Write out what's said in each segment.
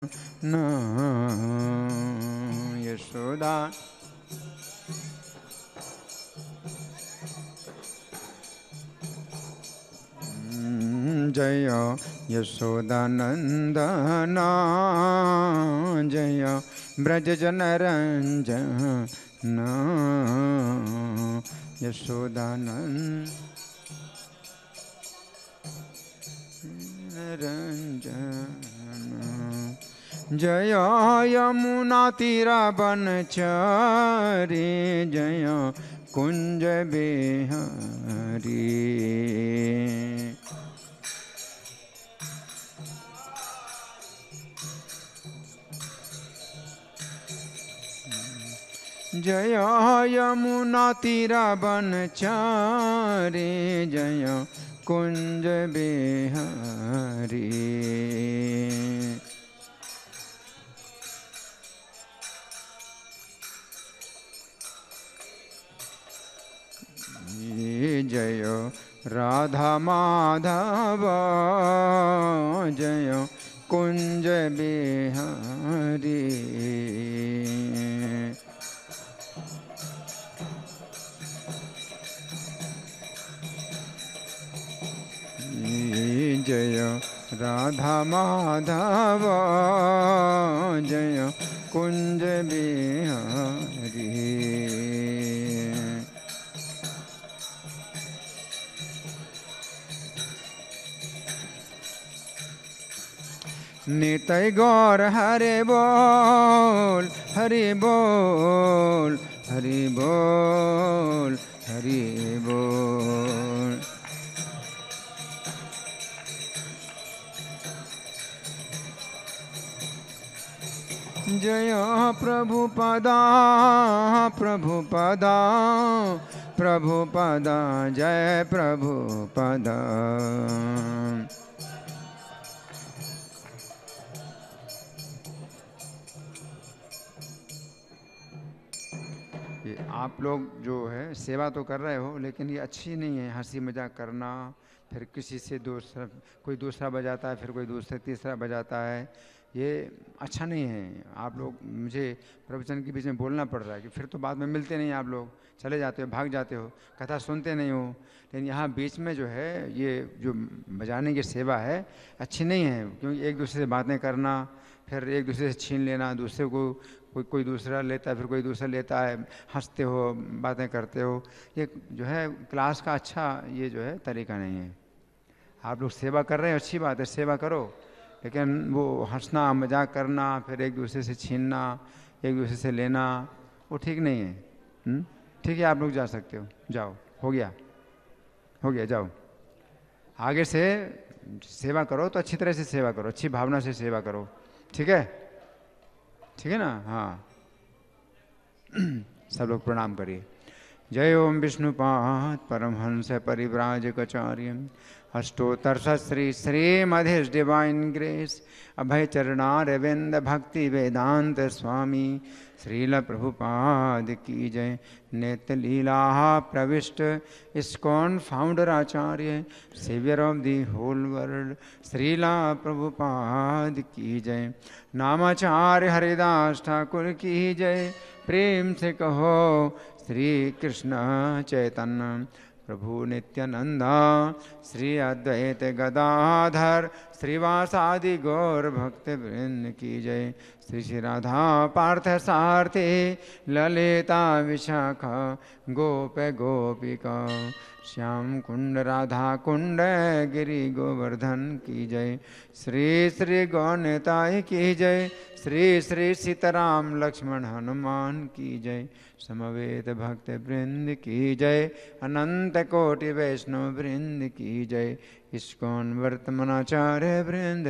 न यशोदा जय यशोदानंदना जय ब्रज जनरंजन यशोदानंद जय यमुना तीरावनचारी जय कुंज बिहारी जय यमुना तीरावनचारी जय कुंज बिहारी जय राधा माधव जय कुंज बिहारी जय राधा माधव जय कुंज बिहारी नितय गौर हरे बोल हरि बोल हरि बोल हरि बोल जय प्रभुपदा प्रभुपदा प्रभुपदा जय प्रभुपदा आप लोग जो है सेवा तो कर रहे हो, लेकिन ये अच्छी नहीं है हंसी मजाक करना। फिर किसी से दूसरा कोई दूसरा बजाता है, फिर कोई दूसरा तीसरा बजाता है, ये अच्छा नहीं है। आप लोग मुझे प्रवचन के बीच में बोलना पड़ रहा है कि फिर तो बाद में मिलते नहीं, आप लोग चले जाते हो, भाग जाते हो, कथा सुनते नहीं हो। लेकिन यहाँ बीच में जो है ये जो बजाने की सेवा है अच्छी नहीं है, क्योंकि एक दूसरे से बातें करना, फिर एक दूसरे से छीन लेना, दूसरे को कोई दूसरा लेता है, फिर कोई दूसरा लेता है, हंसते हो, बातें करते हो, ये जो है क्लास का अच्छा ये जो है तरीका नहीं है। आप लोग सेवा कर रहे हैं, अच्छी बात है, सेवा करो, लेकिन वो हंसना मजाक करना, फिर एक दूसरे से छीनना, एक दूसरे से लेना, वो ठीक नहीं है। ठीक है, आप लोग जा सकते हो, जाओ, हो गया जाओ। आगे से सेवा करो तो अच्छी तरह से सेवा करो, अच्छी भावना से सेवा करो, ठीक है? ठीक है ना? हाँ। सब लोग प्रणाम करिए। जय ओम विष्णुपाद परमहंस परिव्राजकाचार्य अष्टोत्तर श्री श्रीमधिस डिवाइन ग्रेस अभय चरणारविंद भक्ति वेदांत स्वामी श्रील प्रभुपाद की जय। नित्य लीला प्रविष्ट ISKCON founder acharya saviour of the whole world Srila Prabhupada की जय। नामाचार्य हरिदास ठाकुर की जय। प्रेम से कहो श्री कृष्ण चैतन्य प्रभु नित्यानंदा श्री अद्वैत गदाधर श्रीवासादि गौर भक्त वृंद की जय। श्री श्री राधा पार्थ सारथी ललिता विशाखा गोप गोपिका श्याम कुंड राधा कुंड गिरी गोवर्धन की जय। श्री श्री गौनिताय की जय। श्री श्री सीताराम लक्ष्मण हनुमान की जय। समवेत भक्त वृंद की जय। अनंत कोटि वैष्णव वृंद की जय। इस्कॉन वर्तमानाचार्य वृंद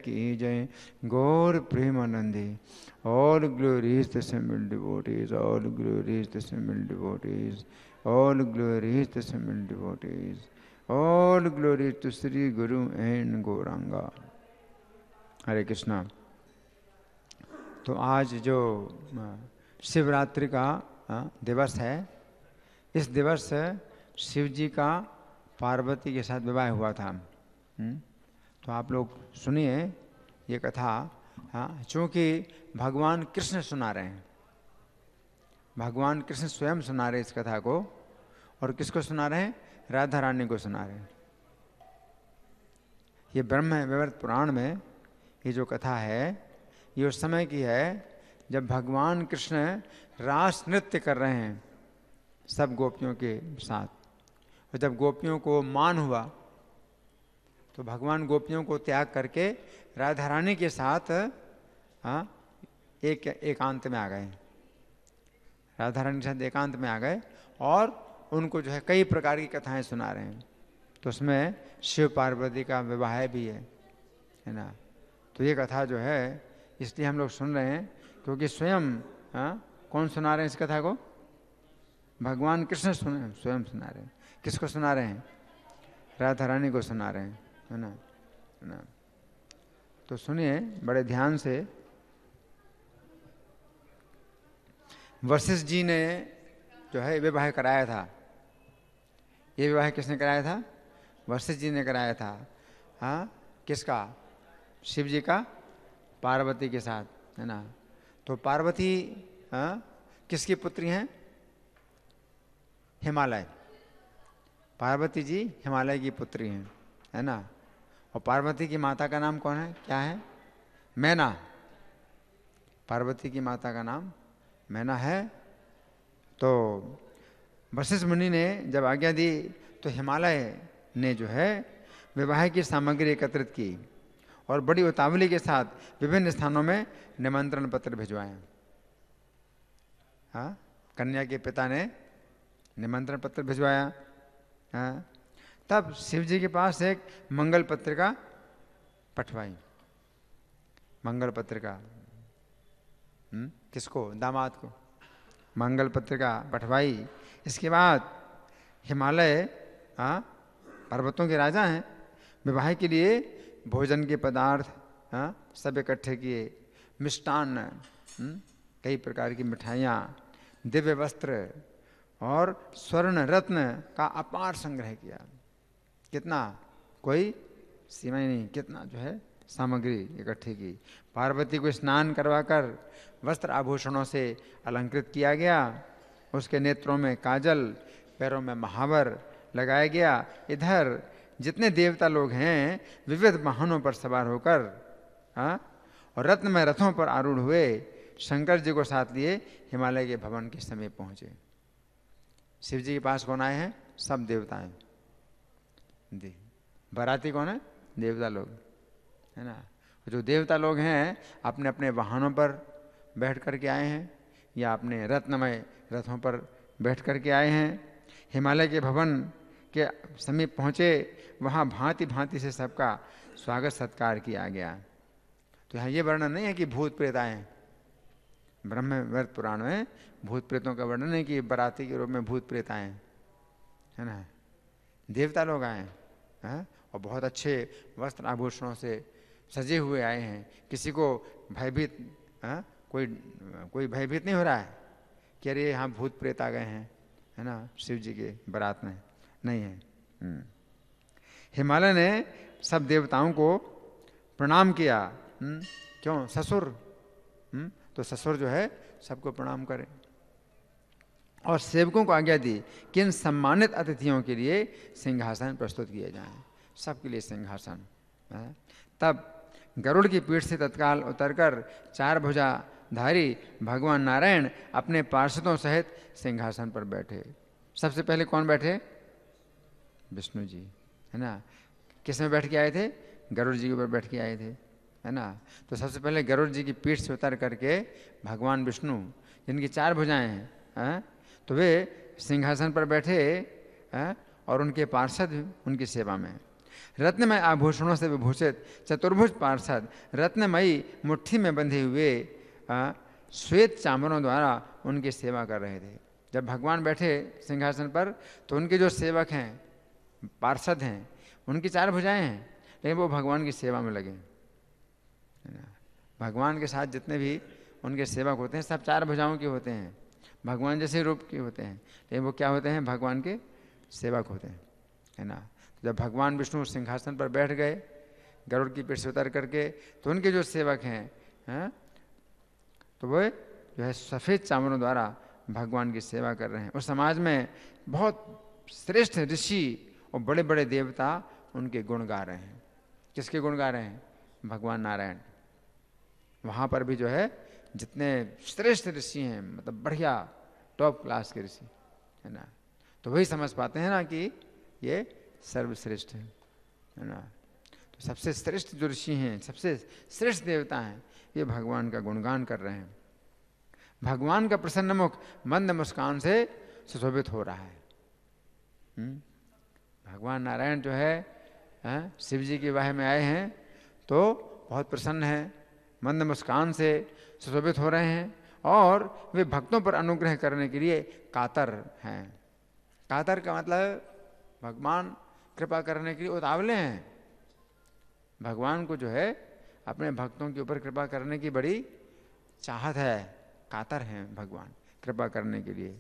की जय। गौर Premanandi all glories to simple devotees, all glories to simple devotees, all glories to simple devotees, all glories to Sri Guru and Gauranga. हरे कृष्णा। तो आज जो शिवरात्रि का दिवस है, इस दिवस शिव जी का पार्वती के साथ विवाह हुआ था। तो आप लोग सुनिए ये कथा। हाँ, चूँकि भगवान कृष्ण सुना रहे हैं, भगवान कृष्ण स्वयं सुना रहे इस कथा को। और किसको सुना रहे हैं? राधा रानी को सुना रहे हैं। ये ब्रह्म वैवर्त पुराण में ये जो कथा है, ये उस समय की है जब भगवान कृष्ण रास नृत्य कर रहे हैं सब गोपियों के साथ। और जब गोपियों को मान हुआ तो भगवान गोपियों को त्याग करके राधा रानी के साथ एकांत में आ गए, राधा रानी के साथ एकांत में आ गए और उनको जो है कई प्रकार की कथाएं सुना रहे हैं। तो उसमें शिव पार्वती का विवाह भी है ना। तो ये कथा जो है इसलिए हम लोग सुन रहे हैं क्योंकि स्वयं कौन सुना रहे हैं इस कथा को? भगवान कृष्ण स्वयं सुना रहे हैं। किसको सुना रहे हैं? राधा रानी को सुना रहे हैं, है ना। तो सुनिए बड़े ध्यान से। वशिष्ठ जी ने जो है विवाह कराया था। ये विवाह किसने कराया था? वशिष्ठ जी ने कराया था। हाँ, किसका? शिव जी का पार्वती के साथ, है ना। तो पार्वती किसकी पुत्री हैं? हिमालय। पार्वती जी हिमालय की पुत्री हैं, है ना। और पार्वती की माता का नाम कौन है? क्या है? मैना। पार्वती की माता का नाम मैना है। तो वशिष्ठ मुनि ने जब आज्ञा दी तो हिमालय ने जो है विवाह की सामग्री एकत्रित की और बड़ी उतावली के साथ विभिन्न स्थानों में निमंत्रण पत्र भिजवाए। हाँ, कन्या के पिता ने निमंत्रण पत्र भिजवाया। हाँ, तब शिव जी के पास एक मंगल पत्रिका पठवाई। मंगल पत्रिका किसको? दामाद को मंगल पत्रिका पठवाई। इसके बाद हिमालय पर्वतों के राजा हैं, विवाह के लिए भोजन के पदार्थ सब इकट्ठे किए, मिष्टान्न, कई प्रकार की मिठाइयाँ, दिव्य वस्त्र और स्वर्ण रत्न का अपार संग्रह किया। कितना? कोई सीमा ही नहीं, कितना जो है सामग्री इकट्ठी की। पार्वती को स्नान करवाकर वस्त्र आभूषणों से अलंकृत किया गया। उसके नेत्रों में काजल, पैरों में महावर लगाया गया। इधर जितने देवता लोग हैं विविध वाहनों पर सवार होकर और रत्नमय रथों पर आरूढ़ हुए शंकर जी को साथ लिए हिमालय के भवन के समीप पहुंचे। शिव जी के पास कौन आए हैं? सब देवता हैं। बाराती कौन है? देवता लोग, है ना। जो देवता लोग हैं अपने अपने वाहनों पर बैठ करके आए हैं या अपने रत्नमय रथों पर बैठ करके आए हैं। हिमालय के भवन के समीप पहुँचे। वहाँ भांति भांति से सबका स्वागत सत्कार किया गया। तो यहाँ ये वर्णन नहीं है कि भूत प्रेत आए हैं। ब्रह्म वैवर्त पुराण में भूत प्रेतों का वर्णन है कि बाराती के रूप में भूत प्रेत आए हैं, है ना। देवता लोग आए हैं और बहुत अच्छे वस्त्र आभूषणों से सजे हुए आए हैं। किसी को भयभीत कोई भयभीत नहीं हो रहा है कि अरे यहाँ भूत प्रेत आ गए हैं, है ना, शिव जी के बारात में, नहीं है। हिमालय ने सब देवताओं को प्रणाम किया। क्यों? ससुर, तो ससुर जो है सबको प्रणाम करें और सेवकों को आज्ञा दी कि इन सम्मानित अतिथियों के लिए सिंहासन प्रस्तुत किए जाएं। सबके लिए सिंहासन। तब गरुड़ की पीठ से तत्काल उतरकर चार भुजाधारी भगवान नारायण अपने पार्षदों सहित सिंहासन पर बैठे। सबसे पहले कौन बैठे? विष्णु जी, है ना। किस में बैठ के आए थे? गरुड़ जी के ऊपर बैठ के आए थे, है ना। तो सबसे पहले गरुड़ जी की पीठ से उतर करके भगवान विष्णु, जिनकी चार भुजाएं हैं, तो वे सिंहासन पर बैठे और उनके पार्षद उनकी सेवा में। रत्नमय आभूषणों से विभूषित चतुर्भुज पार्षद रत्नमयी मुट्ठी में बंधे हुए श्वेत चामरों द्वारा उनकी सेवा कर रहे थे। जब भगवान बैठे सिंहासन पर तो उनके जो सेवक हैं, पार्षद हैं, उनकी चार भुजाएं हैं, लेकिन वो भगवान की सेवा में लगे। भगवान के साथ जितने भी उनके सेवक होते हैं सब चार भुजाओं के होते हैं, भगवान जैसे रूप के होते हैं, लेकिन वो क्या होते हैं? भगवान के सेवक होते हैं, है ना। जब भगवान विष्णु सिंहासन पर बैठ गए गरुड़ की पीठ से उतर करके, तो उनके जो सेवक हैं हैं, तो वो जो है सफ़ेद चामरों द्वारा भगवान की सेवा कर रहे हैं। उस समाज में बहुत श्रेष्ठ ऋषि और बड़े बड़े देवता उनके गुण गा रहे हैं। किसके गुण गा रहे हैं? भगवान नारायण। वहाँ पर भी जो है जितने श्रेष्ठ ऋषि हैं, मतलब बढ़िया टॉप क्लास के ऋषि है ना, तो वही समझ पाते हैं ना कि ये सर्वश्रेष्ठ है ना। तो सबसे श्रेष्ठ जो ऋषि हैं, सबसे श्रेष्ठ देवता हैं, ये भगवान का गुणगान कर रहे हैं। भगवान का प्रसन्न मुख मंद मुस्कान से सुशोभित हो रहा है। भगवान नारायण जो है शिव जी के वाह में आए हैं तो बहुत प्रसन्न है, मंद मुस्कान से सुशोभित हो रहे हैं और वे भक्तों पर अनुग्रह करने के लिए कातर हैं। कातर का मतलब भगवान कृपा करने के लिए उतावले हैं। भगवान को जो है अपने भक्तों के ऊपर कृपा करने की बड़ी चाहत है, कातर हैं भगवान कृपा करने के लिए।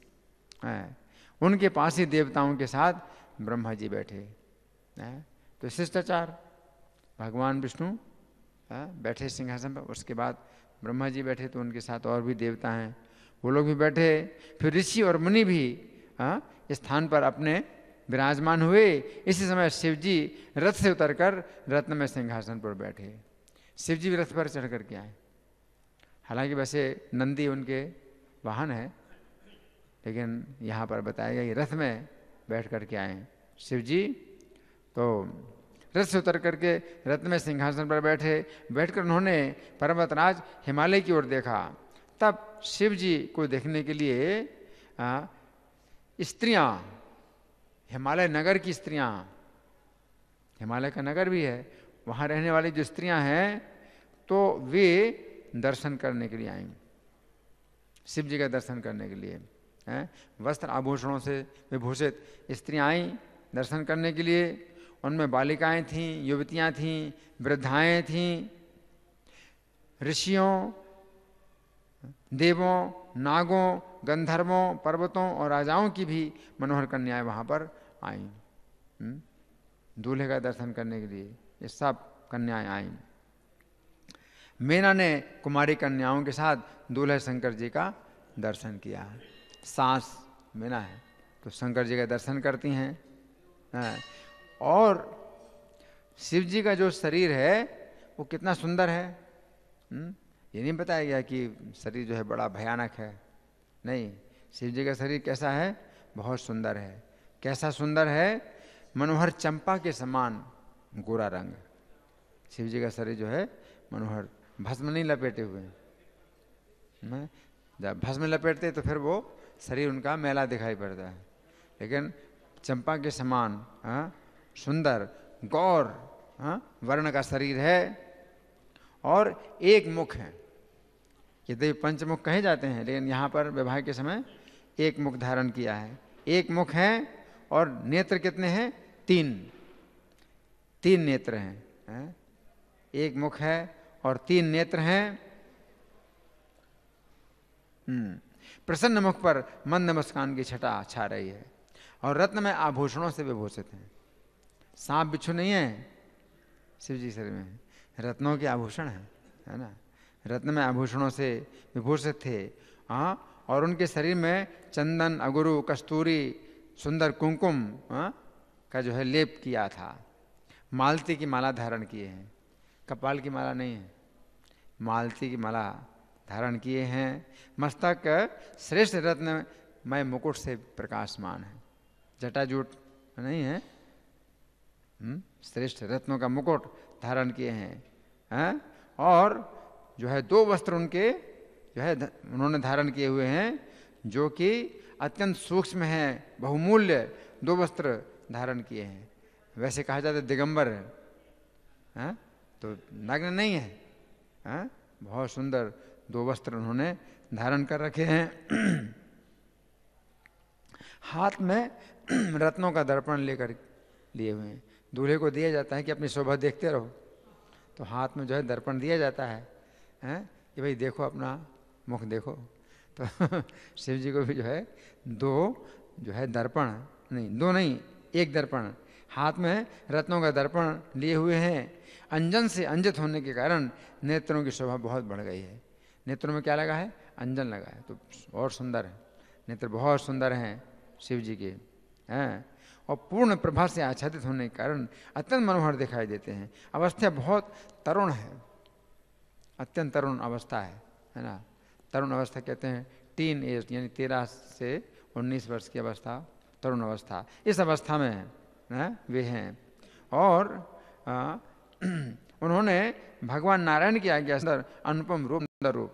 उनके पास ही देवताओं के साथ ब्रह्मा जी बैठे। तो शिष्टाचार, भगवान विष्णु बैठे सिंहासन पर, उसके बाद ब्रह्मा जी बैठे, तो उनके साथ और भी देवता हैं, वो लोग भी बैठे। फिर ऋषि और मुनि भी इस स्थान पर अपने विराजमान हुए। इसी समय शिव जी रथ से उतरकर रत्नमय सिंहासन पर बैठे। शिव जी भी रथ पर चढ़ कर के आए। हालांकि वैसे नंदी उनके वाहन है, लेकिन यहाँ पर बताया गया कि रथ में बैठ कर के आए शिव जी। तो रथ से उतर करके रत्न में सिंहासन पर बैठे। बैठकर उन्होंने पर्वतराज हिमालय की ओर देखा। तब शिव जी को देखने के लिए स्त्रियां, हिमालय नगर की स्त्रियां, हिमालय का नगर भी है, वहाँ रहने वाली जो स्त्रियां हैं, तो वे दर्शन करने के लिए आई, शिव जी का दर्शन करने के लिए। वस्त्र आभूषणों से विभूषित स्त्रियां आई दर्शन करने के लिए। उनमें बालिकाएं थीं, युवतियां थीं, वृद्धाएं थीं, ऋषियों, देवों, नागों, गंधर्वों, पर्वतों और राजाओं की भी मनोहर कन्याएं वहाँ पर आईं दूल्हे का दर्शन करने के लिए। ये सब कन्याएं आईं। मेना ने कुमारी कन्याओं के साथ दूल्हे शंकर जी का दर्शन किया। सास मेना है तो शंकर जी का दर्शन करती हैं। और शिव जी का जो शरीर है वो कितना सुंदर है। ये नहीं बताया गया कि शरीर जो है बड़ा भयानक है, नहीं, शिव जी का शरीर कैसा है? बहुत सुंदर है। कैसा सुंदर है? मनोहर चंपा के समान गोरा रंग। शिव जी का शरीर जो है मनोहर, भस्म नहीं लपेटे हुए हैं। जब भस्म लपेटते तो फिर वो शरीर उनका मैला दिखाई पड़ता है, लेकिन चंपा के समान सुंदर गौर वर्ण का शरीर है। और एक मुख है। ये देव पंचमुख कहे जाते हैं, लेकिन यहाँ पर विवाह के समय एक मुख धारण किया है। एक मुख है और नेत्र कितने हैं? तीन नेत्र हैं। एक मुख है और 3 नेत्र हैं। प्रसन्न मुख पर मंद मुस्कान की छटा छा रही है और रत्न में आभूषणों से विभूषित हैं। सांप बिच्छू नहीं है शिव जी शरीर में, रत्नों के आभूषण है ना। रत्न में आभूषणों से विभूषित थे। और उनके शरीर में चंदन, अगुरु, कस्तूरी, सुंदर कुमकुम का जो है लेप किया था। मालती की माला धारण किए हैं, कपाल की माला नहीं है, मालती की माला धारण किए हैं। मस्तक श्रेष्ठ रत्नमय मुकुट से प्रकाशमान है, जटाजूट नहीं है, श्रेष्ठ रत्नों का मुकुट धारण किए हैं। और जो है 2 वस्त्र उनके जो है उन्होंने धारण किए हुए हैं, जो कि अत्यंत सूक्ष्म हैं, बहुमूल्य 2 वस्त्र धारण किए हैं। वैसे कहा जाता है दिगंबर है, तो नग्न नहीं है। बहुत सुंदर 2 वस्त्र उन्होंने धारण कर रखे हैं। हाथ में रत्नों का दर्पण लेकर लिए हुए हैं। दूल्हे को दिया जाता है कि अपनी शोभा देखते रहो, तो हाथ में जो है दर्पण दिया जाता है कि भाई देखो, अपना मुख देखो। तो शिव जी को भी जो है 2 जो है दर्पण, नहीं 2 नहीं, 1 दर्पण हाथ में रत्नों का दर्पण लिए हुए हैं। अंजन से अंजित होने के कारण नेत्रों की शोभा बहुत बढ़ गई है। नेत्रों में क्या लगा है? अंजन लगा है, तो और सुंदर है। नेत्र बहुत सुंदर हैं शिव जी के, हैं, और पूर्ण प्रभा से आच्छादित होने के कारण अत्यंत मनोहर दिखाई देते हैं। अवस्था बहुत तरुण है, अत्यंत तरुण अवस्था है ना। तरुण अवस्था कहते हैं टीन एज, यानी 13 से 19 वर्ष की अवस्था तरुण अवस्था। इस अवस्था में वे हैं। और उन्होंने भगवान नारायण की आज्ञा से अनुपम रूप, सुंदर रूप,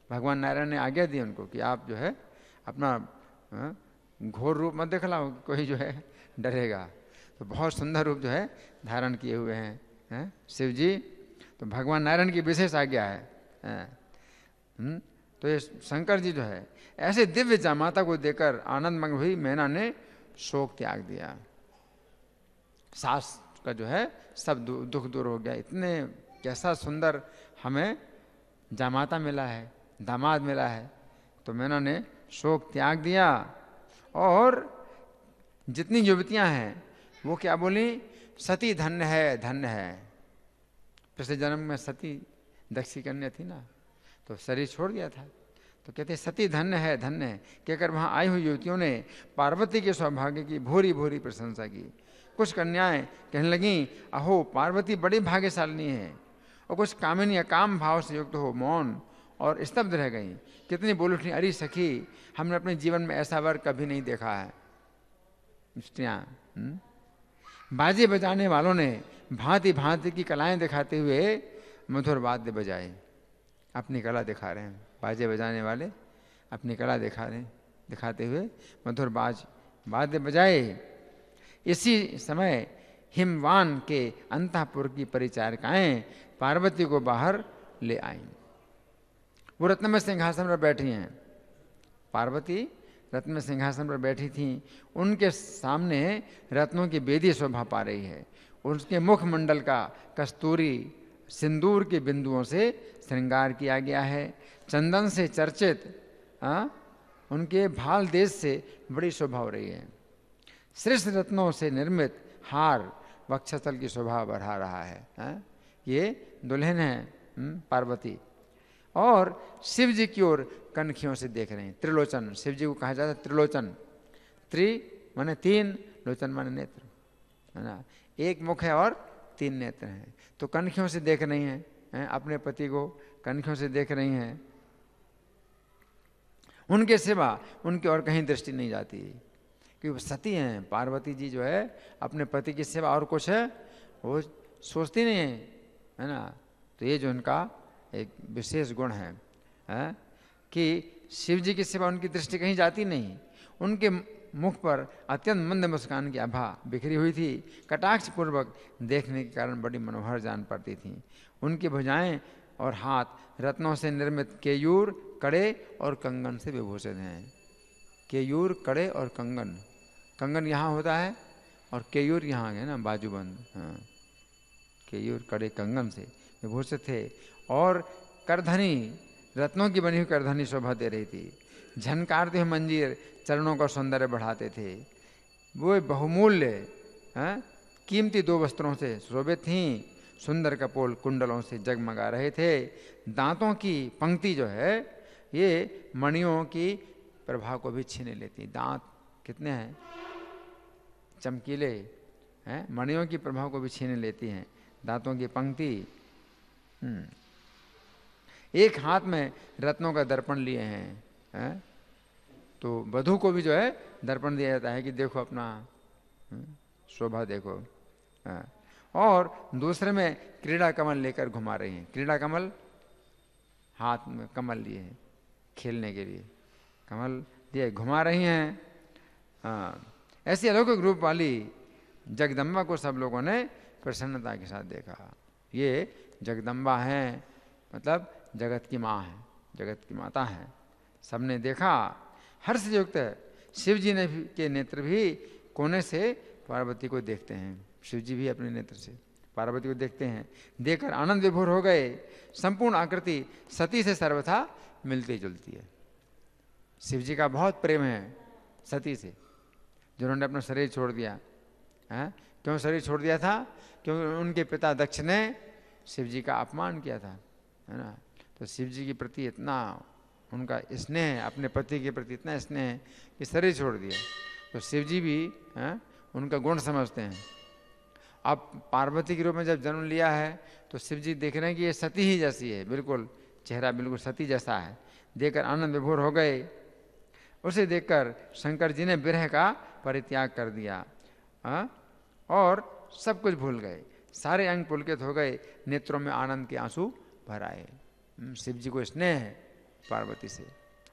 भगवान नारायण ने आज्ञा दी उनको कि आप जो है अपना घोर रूप मत दिखलाओ, कोई जो है डरेगा। तो बहुत सुंदर रूप जो है धारण किए हुए हैं शिव जी। तो भगवान नारायण की विशेष आज्ञा है। तो ये शंकर जी जो है ऐसे दिव्य जामाता को देखकर आनंदमग्न हुई मैना ने शोक त्याग दिया। सास का जो है सब दुख दूर हो गया। इतने कैसा सुंदर हमें जामाता मिला है, दामाद मिला है। तो मैना ने शोक त्याग दिया। और जितनी युवतियां हैं वो क्या बोली? सती धन्य है, धन्य है। पिछले जन्म में सती दक्षी कन्या थी ना, तो शरीर छोड़ दिया था। तो कहते सती धन्य है, धन्य है कहकर वहाँ आई हुई युवतियों ने पार्वती के सौभाग्य की भूरी भूरी प्रशंसा की। कुछ कन्याएं कहने लगीं, अहो पार्वती बड़ी भाग्यशालिनी है। और कुछ कामिनी अकाम भाव से युक्त हो मौन और स्तब्ध रह गईं। कितनी बोल उठी, अरे सखी, हमने अपने जीवन में ऐसा वर कभी नहीं देखा है। स्त्रियां बाजे बजाने वालों ने भांति भांति की कलाएं दिखाते हुए मधुर वाद्य बजाए। अपनी कला दिखा रहे हैं बाजे बजाने वाले, अपनी कला दिखाते हुए मधुर वाद्य बजाए। इसी समय हिमवान के अंतःपुर की परिचारिकाएं पार्वती को बाहर ले आईं। वो रत्नमय सिंहासन पर बैठी हैं। पार्वती रत्न सिंहासन पर बैठी थीं। उनके सामने रत्नों की बेदी शोभा पा रही है। उसके मुखमंडल का कस्तूरी सिंदूर के बिंदुओं से श्रृंगार किया गया है। चंदन से चर्चित उनके भाल देश से बड़ी शोभा हो रही है। श्रेष्ठ रत्नों से निर्मित हार वक्षस्थल की शोभा बढ़ा रहा है। ये दुल्हन है पार्वती, और शिव जी की ओर कनखियों से देख रहे हैं। त्रिलोचन, शिव जी को कहा जाता है त्रिलोचन। त्रि माने 3, लोचन माने नेत्र, है ना। एक मुख है और 3 नेत्र हैं। तो कनखियों से देख रही हैं अपने पति को, कनखियों से देख रही हैं। उनके सिवा उनकी और कहीं दृष्टि नहीं जाती, क्योंकि वो सती हैं। पार्वती जी जो है अपने पति की सिवा और कुछ है वो सोचती नहीं है ना। तो ये जो उनका एक विशेष गुण है कि शिव जी की सिवा उनकी दृष्टि कहीं जाती नहीं। उनके मुख पर अत्यंत मंद मुस्कान की आभा बिखरी हुई थी। कटाक्ष पूर्वक देखने के कारण बड़ी मनोहर जान पड़ती थी। उनकी भुजाएं और हाथ रत्नों से निर्मित केयूर, कड़े और कंगन से विभूषित हैं। केयूर, कड़े और कंगन, कंगन यहाँ होता है और केयूर यहाँ है ना, बाजूबंद। हाँ, केयूर, कड़े, कंगन से विभूषित थे। और करधनी, रत्नों की बनी हुई करधनी शोभा दे रही थी। झनकारते हुए मंजीर चरणों का सौंदर्य बढ़ाते थे। वो बहुमूल्य कीमती 2 वस्त्रों से शोभित थीं। सुंदर कपोल कुंडलों से जगमगा रहे थे। दांतों की पंक्ति जो है ये मणियों की प्रभा को भी छीन लेती। दांत कितने हैं चमकीले हैं, मणियों की प्रभाव को भी छीन लेती हैं दांतों की पंक्ति। एक हाथ में रत्नों का दर्पण लिए हैं। तो वधू को भी जो है दर्पण दिया जाता है कि देखो अपना शोभा देखो। और दूसरे में क्रीड़ा कमल लेकर घुमा रही हैं। क्रीड़ा कमल, हाथ में कमल लिए हैं खेलने के लिए, कमल दिए घुमा रही हैं। ऐसी अलौकिक रूप वाली जगदम्बा को सब लोगों ने प्रसन्नता के साथ देखा। ये जगदम्बा हैं, मतलब जगत की माँ है, जगत की माता है। सबने देखा, हर्ष युक्त शिव जी ने के नेत्र भी कोने से पार्वती को देखते हैं। शिव जी भी अपने नेत्र से पार्वती को देखते हैं। देखकर आनंद विभोर हो गए। संपूर्ण आकृति सती से सर्वथा मिलती जुलती है। शिव जी का बहुत प्रेम है सती से, जिन्होंने अपना शरीर छोड़ दिया है। क्यों शरीर छोड़ दिया था? क्योंकि उनके पिता दक्ष ने शिव जी का अपमान किया था, है ना। तो शिव जी के प्रति इतना उनका स्नेह, अपने पति के प्रति इतना स्नेह कि शरीर छोड़ दिया। तो शिव जी भी उनका गुण समझते हैं। अब पार्वती के रूप में जब जन्म लिया है तो शिव जी देख रहे हैं कि ये सती ही जैसी है, बिल्कुल चेहरा बिल्कुल सती जैसा है। देखकर आनंद विभोर हो गए। उसे देखकर शंकर जी ने विरह का परित्याग कर दिया और सब कुछ भूल गए। सारे अंग पुलकित हो गए, नेत्रों में आनंद के आंसू भर आए। शिव जी को स्नेह है पार्वती से,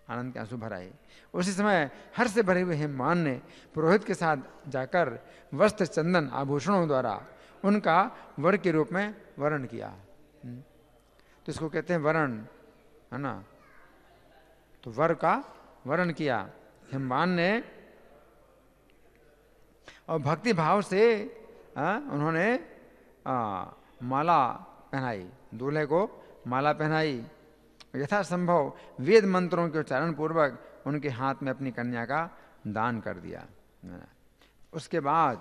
आनंद के आंसू भर आए। उसी समय हर्ष से भरे हुए हेममान ने पुरोहित के साथ जाकर वस्त्र, चंदन, आभूषणों द्वारा उनका वर के रूप में वर्ण किया। तो इसको कहते हैं वर्ण, है ना। तो वर का वर्ण किया हेममान ने, और भक्ति भाव से उन्होंने माला पहनाई, दूल्हे को माला पहनाई। यथासंभव वेद मंत्रों के उच्चारण पूर्वक उनके हाथ में अपनी कन्या का दान कर दिया। उसके बाद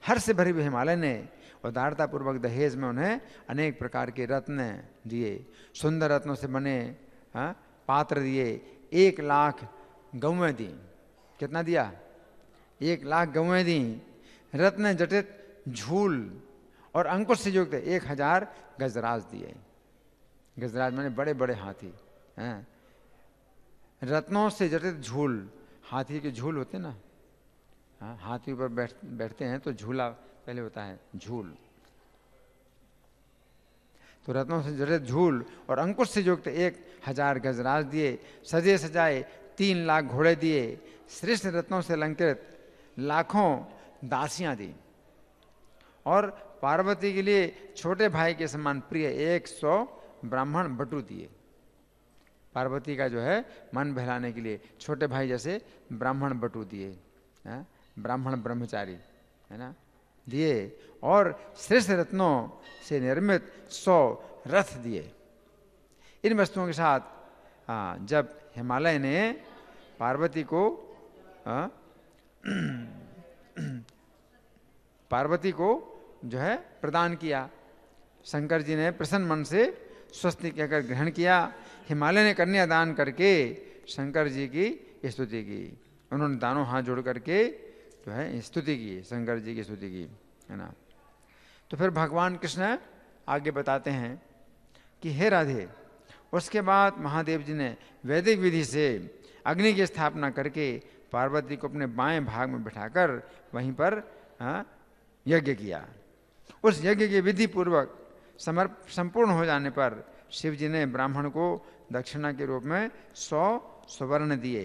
हर्ष से भरी हुई हिमालय ने उदारता पूर्वक दहेज में उन्हें अनेक प्रकार के रत्न दिए, सुंदर रत्नों से बने पात्र दिए। 1 लाख गौएं दी। कितना दिया? 1 लाख गौएं दी। रत्न जटित झूल और अंकुश से युक्त 1000 गजराज दिए। गजराज माने बड़े बड़े हाथी हैं। रत्नों से जटित झूल, हाथी के झूल होते ना, हाथी ऊपर बैठते हैं तो झूला पहले होता है, झूल। तो रत्नों से जटित झूल और अंकुश से युक्त 1000 गजराज दिए। सजे सजाए 3 लाख घोड़े दिए। श्रेष्ठ रत्नों से अलंकृत लाखों दासियां दी। और पार्वती के लिए छोटे भाई के समान प्रिय 100 ब्राह्मण बटू दिए। पार्वती का जो है मन बहलाने के लिए छोटे भाई जैसे ब्राह्मण बटू दिए, ब्राह्मण ब्रह्मचारी, है ना, दिए। और श्रेष्ठ रत्नों से निर्मित 100 रथ दिए। इन वस्तुओं के साथ जब हिमालय ने पार्वती को जो है प्रदान किया, शंकर जी ने प्रसन्न मन से स्वस्ति कहकर ग्रहण किया। हिमालय ने कन्यादान करके शंकर जी की स्तुति की। उन्होंने दानों हाथ जोड़ करके जो है स्तुति की, शंकर जी की स्तुति की, है ना। तो फिर भगवान कृष्ण आगे बताते हैं कि हे राधे, उसके बाद महादेव जी ने वैदिक विधि से अग्नि की स्थापना करके पार्वती को अपने बाएं भाग में बिठाकर वहीं पर यज्ञ किया। उस यज्ञ के विधि पूर्वक संपूर्ण हो जाने पर शिव जी ने ब्राह्मण को दक्षिणा के रूप में 100 स्वर्ण दिए।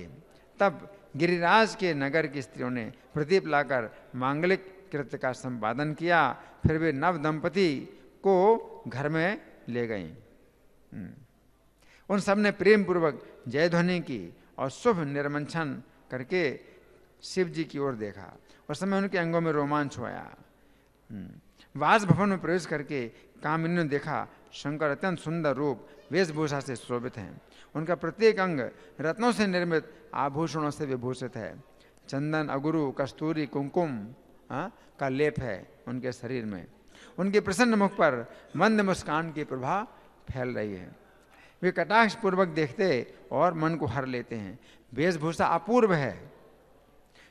तब गिरिराज के नगर की स्त्रियों ने प्रदीप लाकर मांगलिक कृत्य का संपादन किया। फिर वे नव दंपति को घर में ले गईं। उन सब ने प्रेम पूर्वक जय ध्वनि की और शुभ निर्मंथन करके शिव जी की ओर देखा। उस समय उनके अंगों में रोमांच हुआ। वास भवन में प्रवेश करके कामिनी ने देखा शंकर अत्यंत सुंदर रूप वेशभूषा से शोभित हैं। उनका प्रत्येक अंग रत्नों से निर्मित आभूषणों से विभूषित है। चंदन, अगुरु, कस्तूरी, कुमकुम का लेप है उनके शरीर में। उनके प्रसन्न मुख पर मंद मुस्कान की प्रभा फैल रही है। वे कटाक्ष पूर्वक देखते और मन को हर लेते हैं। वेशभूषा अपूर्व है,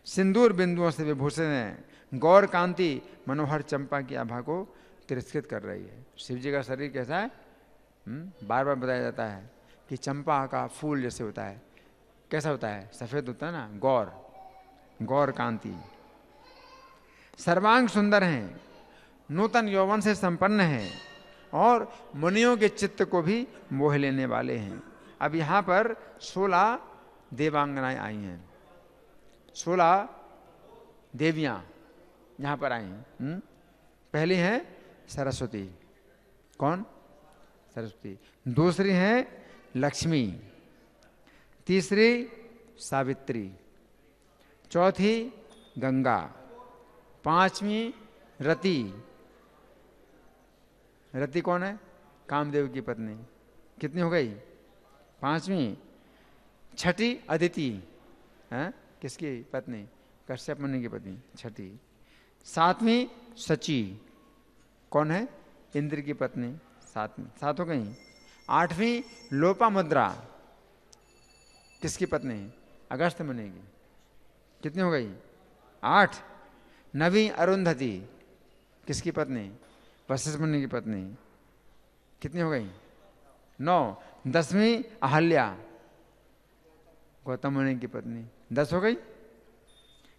सिंदूर बिंदुओं से विभूषित है। गौर कांति मनोहर चंपा की आभा को तिरस्कृत कर रही है। शिव जी का शरीर कैसा है? बार बार बताया जाता है कि चंपा का फूल जैसे होता है। कैसा होता है? सफेद होता है ना, गौर कांति। सर्वांग सुंदर हैं, नूतन यौवन से संपन्न हैं और मुनियों के चित्त को भी मोह लेने वाले हैं। अब यहाँ पर 16 देवांगनाएं आई हैं, 16 देवियां यहाँ पर आई हैं। पहली है सरस्वती। कौन? सरस्वती। दूसरी है लक्ष्मी, तीसरी सावित्री, चौथी गंगा, पांचवी रति। रति कौन है? कामदेव की पत्नी। कितनी हो गई? पांचवी। छठी अदिति, किसकी पत्नी? कश्यप मुनि की पत्नी छठी। सातवीं सची, कौन है? इंद्र की पत्नी, सातवीं, सात हो गई। आठवीं लोपामुद्रा, किसकी पत्नी? अगस्त मुनि की। कितनी हो गई? 8। नवीं अरुंधति, किसकी पत्नी? वशिष्ठ मुनि की पत्नी। कितनी हो गई? 9। 10वीं अहल्या, गौतम मुनि की पत्नी, 10 हो गई।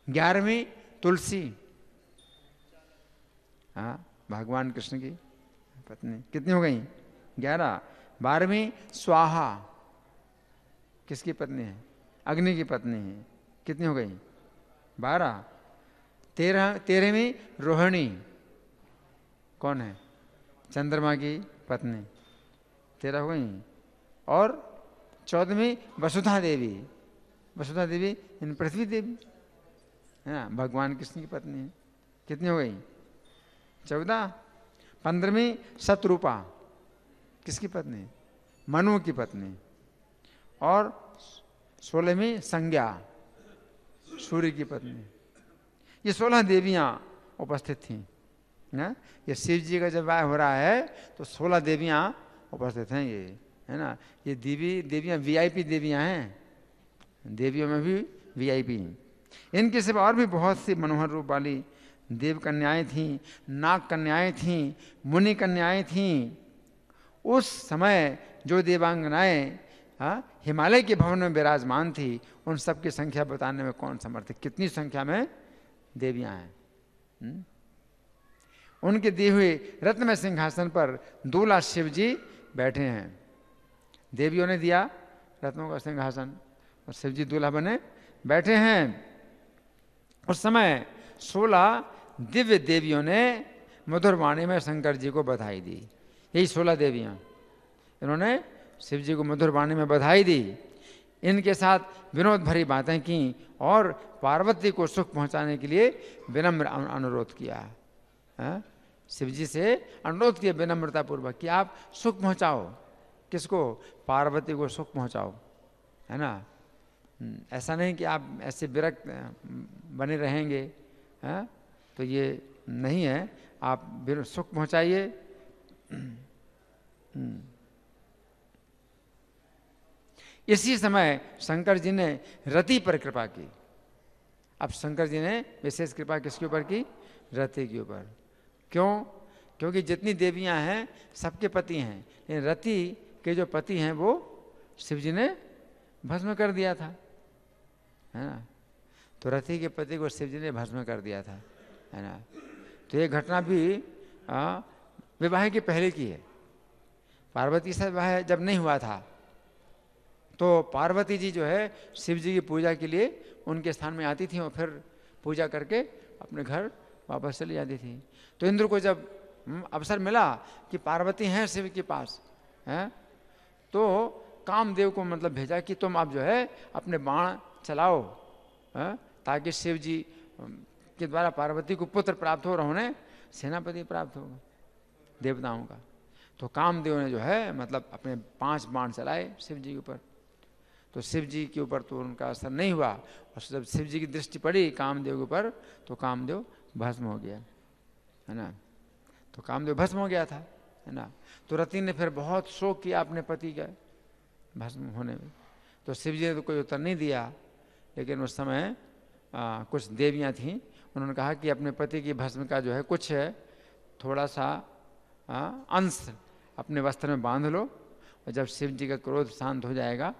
11वीं तुलसी, हाँ, भगवान कृष्ण की पत्नी। कितनी हो गई? 11। 12वीं स्वाहा, किसकी पत्नी है? अग्नि की पत्नी है। कितनी हो गई? 12। 13वीं रोहिणी, कौन है? चंद्रमा की पत्नी, 13 हो गई। और 14वीं वसुधा देवी, वसुधा देवी इन पृथ्वी देवी है ना, भगवान कृष्ण की पत्नी है। कितनी हो गई? 14। 15वीं शत्रुपा, किसकी पत्नी? मनु की पत्नी। और 16वीं संज्ञा, सूर्य की पत्नी। ये 16 देवियां उपस्थित थीं ना। ये शिव जी का जब विवाह हो रहा है तो 16 देवियां उपस्थित हैं, ये है ना। ये देवियां वीआईपी देवियां हैं, देवियों में भी वीआईपी। इनके सिवा और भी बहुत सी मनोहर रूप वाली देव कन्याएं थीं, नाग कन्याएं थीं, मुनि कन्याएं थीं। उस समय जो देवांगनाएं हिमालय के भवन में विराजमान थी, उन सब की संख्या बताने में कौन समर्थ है? कितनी संख्या में देवियां हैं। उनके दिए हुए रत्नमय सिंहासन पर दूल्हा शिव जी बैठे हैं। देवियों ने दिया रत्नों का सिंहासन और शिव जी दूल्हा बने बैठे हैं। उस समय 16 दिव्य देवियों ने मधुर वाणी में शंकर जी को बधाई दी। यही 16 देवियां, इन्होंने शिव जी को मधुर वाणी में बधाई दी। इनके साथ विनोद भरी बातें की और पार्वती को सुख पहुंचाने के लिए विनम्र अनुरोध किया। शिव जी से अनुरोध किया विनम्रता पूर्वक कि आप सुख पहुंचाओ। किसको? पार्वती को सुख पहुंचाओ, है ना। ऐसा नहीं कि आप ऐसे विरक्त बने रहेंगे, है? तो ये नहीं है, आप सुख पहुंचाइए। इसी समय शंकर जी ने रति पर कृपा की। अब शंकर जी ने विशेष कृपा किसके ऊपर की? रति के ऊपर। क्यों? क्योंकि जितनी देवियां हैं सबके पति हैं, लेकिन रति के जो पति हैं वो शिव जी ने भस्म कर दिया था, है ना। तो रति के पति को शिव जी ने भस्म कर दिया था, है ना। तो ये घटना भी विवाह के पहले की है। पार्वती से विवाह जब नहीं हुआ था तो पार्वती जी जो है शिव जी की पूजा के लिए उनके स्थान में आती थी और फिर पूजा करके अपने घर वापस चली जाती थी। तो इंद्र को जब अवसर मिला कि पार्वती हैं शिव के पास, हैं, तो कामदेव को मतलब भेजा कि तुम अब जो है अपने बाण चलाओ, ताकि शिव जी के द्वारा पार्वती को पुत्र प्राप्त हो और उन्हें सेनापति प्राप्त होगा देवताओं का। तो कामदेव ने जो है मतलब अपने 5 बाण चलाए शिव जी के ऊपर। तो शिव जी के ऊपर तो उनका असर नहीं हुआ, और जब शिव जी की दृष्टि पड़ी कामदेव के ऊपर तो कामदेव भस्म हो गया, है ना। तो कामदेव भस्म हो गया था, है ना। तो रति ने फिर बहुत शोक किया अपने पति का भस्म होने में। तो शिव जी ने तो कोई उत्तर नहीं दिया, लेकिन उस समय कुछ देवियां थीं, उन्होंने कहा कि अपने पति की भस्म का जो है कुछ थोड़ा सा अंश अपने वस्त्र में बांध लो, और जब शिव जी का क्रोध शांत हो जाएगा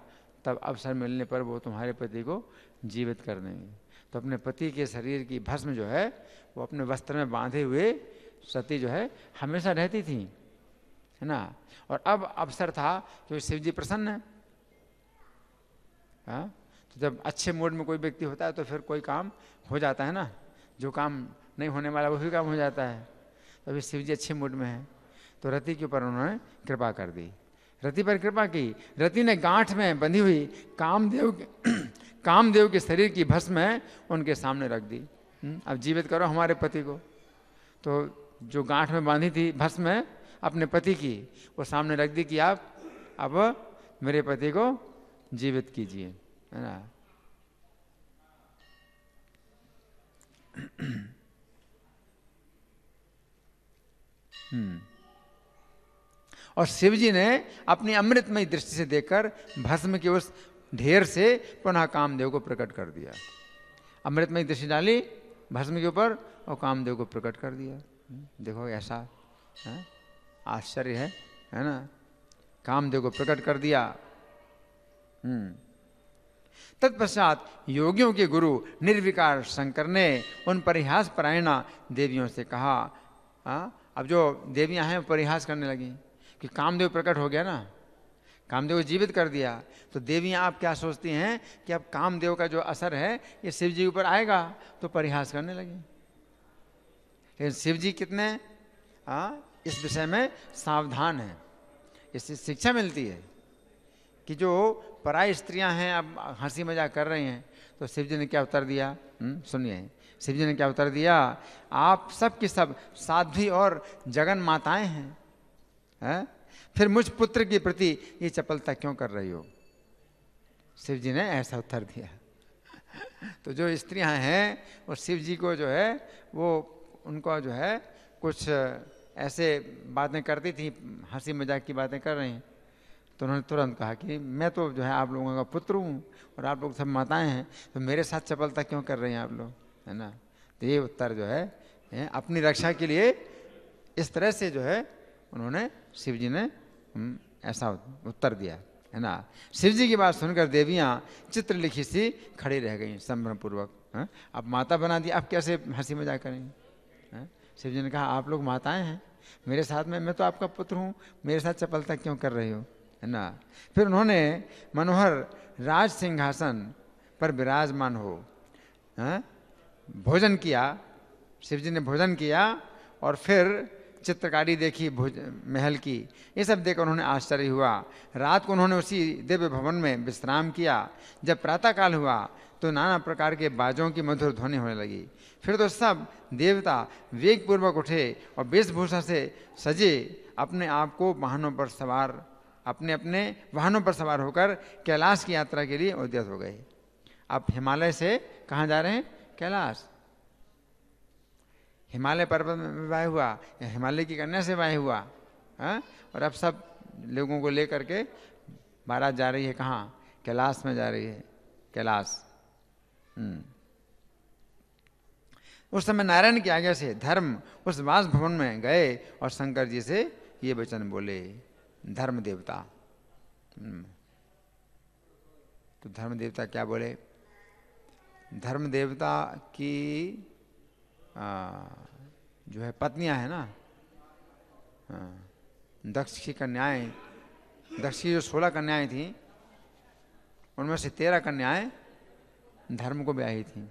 तब अवसर मिलने पर वो तुम्हारे पति को जीवित कर देंगे। तो अपने पति के शरीर की भस्म जो है वो अपने वस्त्र में बांधे हुए सती जो है हमेशा रहती थी, है ना। और अब अवसर था कि शिव जी प्रसन्न है, हाँ। तो जब अच्छे मूड में कोई व्यक्ति होता है तो फिर कोई काम हो जाता है ना, जो काम नहीं होने वाला वही काम हो जाता है। तो अभी शिव जी अच्छे मूड में है, तो रति के ऊपर उन्होंने कृपा कर दी, रति पर कृपा की। रति ने गांठ में बंधी हुई कामदेव के शरीर की भस्म है उनके सामने रख दी। अब जीवित करो हमारे पति को। तो जो गांठ में बांधी थी भस्म है अपने पति की, वो सामने रख दी कि आप अब मेरे पति को जीवित कीजिए, है ना। और शिव जी ने अपनी अमृतमयी दृष्टि से देखकर भस्म के उस ढेर से पुनः कामदेव को प्रकट कर दिया। अमृतमयी दृष्टि डाली भस्म के ऊपर और कामदेव को प्रकट कर दिया। देखो ऐसा आश्चर्य है ना, कामदेव को प्रकट कर दिया। तत्पश्चात योगियों के गुरु निर्विकार शंकर ने उन परिहास परायणा देवियों से कहा, अब जो देवियां हैं परिहास करने लगी कि कामदेव प्रकट हो गया ना, कामदेव को जीवित कर दिया, तो देवियां आप क्या सोचती हैं कि अब कामदेव का जो असर है ये शिव जी के ऊपर आएगा, तो परिहास करने लगी। लेकिन शिव जी कितने इस विषय में सावधान हैं। इससे शिक्षा मिलती है कि जो पराई स्त्रियां हैं अब हंसी मजाक कर रही हैं, तो शिव जी ने क्या उत्तर दिया, सुनिए शिव जी ने क्या उत्तर दिया, आप सब की सब साध्वी और जगन माताएं हैं, फिर मुझ पुत्र के प्रति ये चपलता क्यों कर रही हो। शिव जी ने ऐसा उत्तर दिया। तो जो स्त्रियां हैं वो शिव जी को जो है वो उनको जो है कुछ ऐसे बातें करती थी, हंसी मजाक की बातें कर रही हैं, तो उन्होंने तुरंत कहा कि मैं तो जो है आप लोगों का पुत्र हूँ और आप लोग सब माताएं हैं, तो मेरे साथ चपलता क्यों कर रही हैं आप लोग, है ना। तो ये उत्तर जो है अपनी रक्षा के लिए इस तरह से जो है उन्होंने शिव जी ने ऐसा उत्तर दिया, है ना। शिव जी की बात सुनकर देवियाँ चित्र लिखी सी खड़ी रह गई संभ्रम पूर्वक। अब माता बना दी, अब कैसे हंसी मजाक करेंगे। शिव जी ने कहा आप लोग माताएं हैं मेरे साथ में, मैं तो आपका पुत्र हूँ, मेरे साथ चपलता क्यों कर रही हो, है ना। फिर उन्होंने मनोहर राज सिंहासन पर विराजमान हो भोजन किया। शिव जी ने भोजन किया और फिर चित्रकारी देखी महल की। ये सब देखकर उन्होंने आश्चर्य हुआ। रात को उन्होंने उसी दिव्य भवन में विश्राम किया। जब प्रातःकाल हुआ तो नाना प्रकार के बाजों की मधुर ध्वनि होने लगी। फिर तो सब देवता वेग पूर्वक उठे और वेशभूषा से सजे अपने आप को वाहनों पर सवार अपने अपने वाहनों पर सवार होकर कैलाश की यात्रा के लिए उद्यत हो गए। अब हिमालय से कहाँ जा रहे हैं, कैलाश। हिमालय पर्वत में विवाह हुआ या हिमालय की कन्या से विवाह हुआ, और अब सब लोगों को लेकर के बारात जा रही है कहाँ, कैलाश में जा रही है, कैलाश। उस समय नारायण की आज्ञा से धर्म उस वास भवन में गए और शंकर जी से ये वचन बोले। धर्म देवता, तो धर्म देवता क्या बोले, धर्म देवता की जो है पत्नियां है ना, दक्ष की कन्याएं, दक्ष की जो 16 कन्याएं थी उनमें से 13 कन्याएं धर्म को ब्याही थी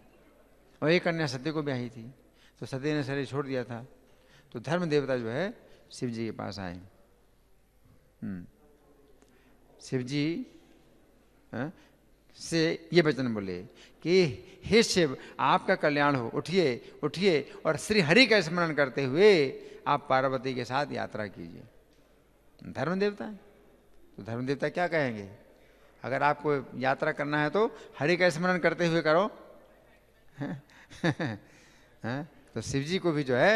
और एक कन्या सत्य को ब्याही थी। तो सत्य ने शरीर छोड़ दिया था, तो धर्म देवता जो है शिव जी के पास आए। शिव जी से ये वचन बोले कि हे शिव आपका कल्याण हो, उठिए उठिए और श्री हरि का स्मरण करते हुए आप पार्वती के साथ यात्रा कीजिए। धर्म देवता है तो धर्म देवता क्या कहेंगे, अगर आपको यात्रा करना है तो हरि का स्मरण करते हुए करो। तो शिव जी को भी जो है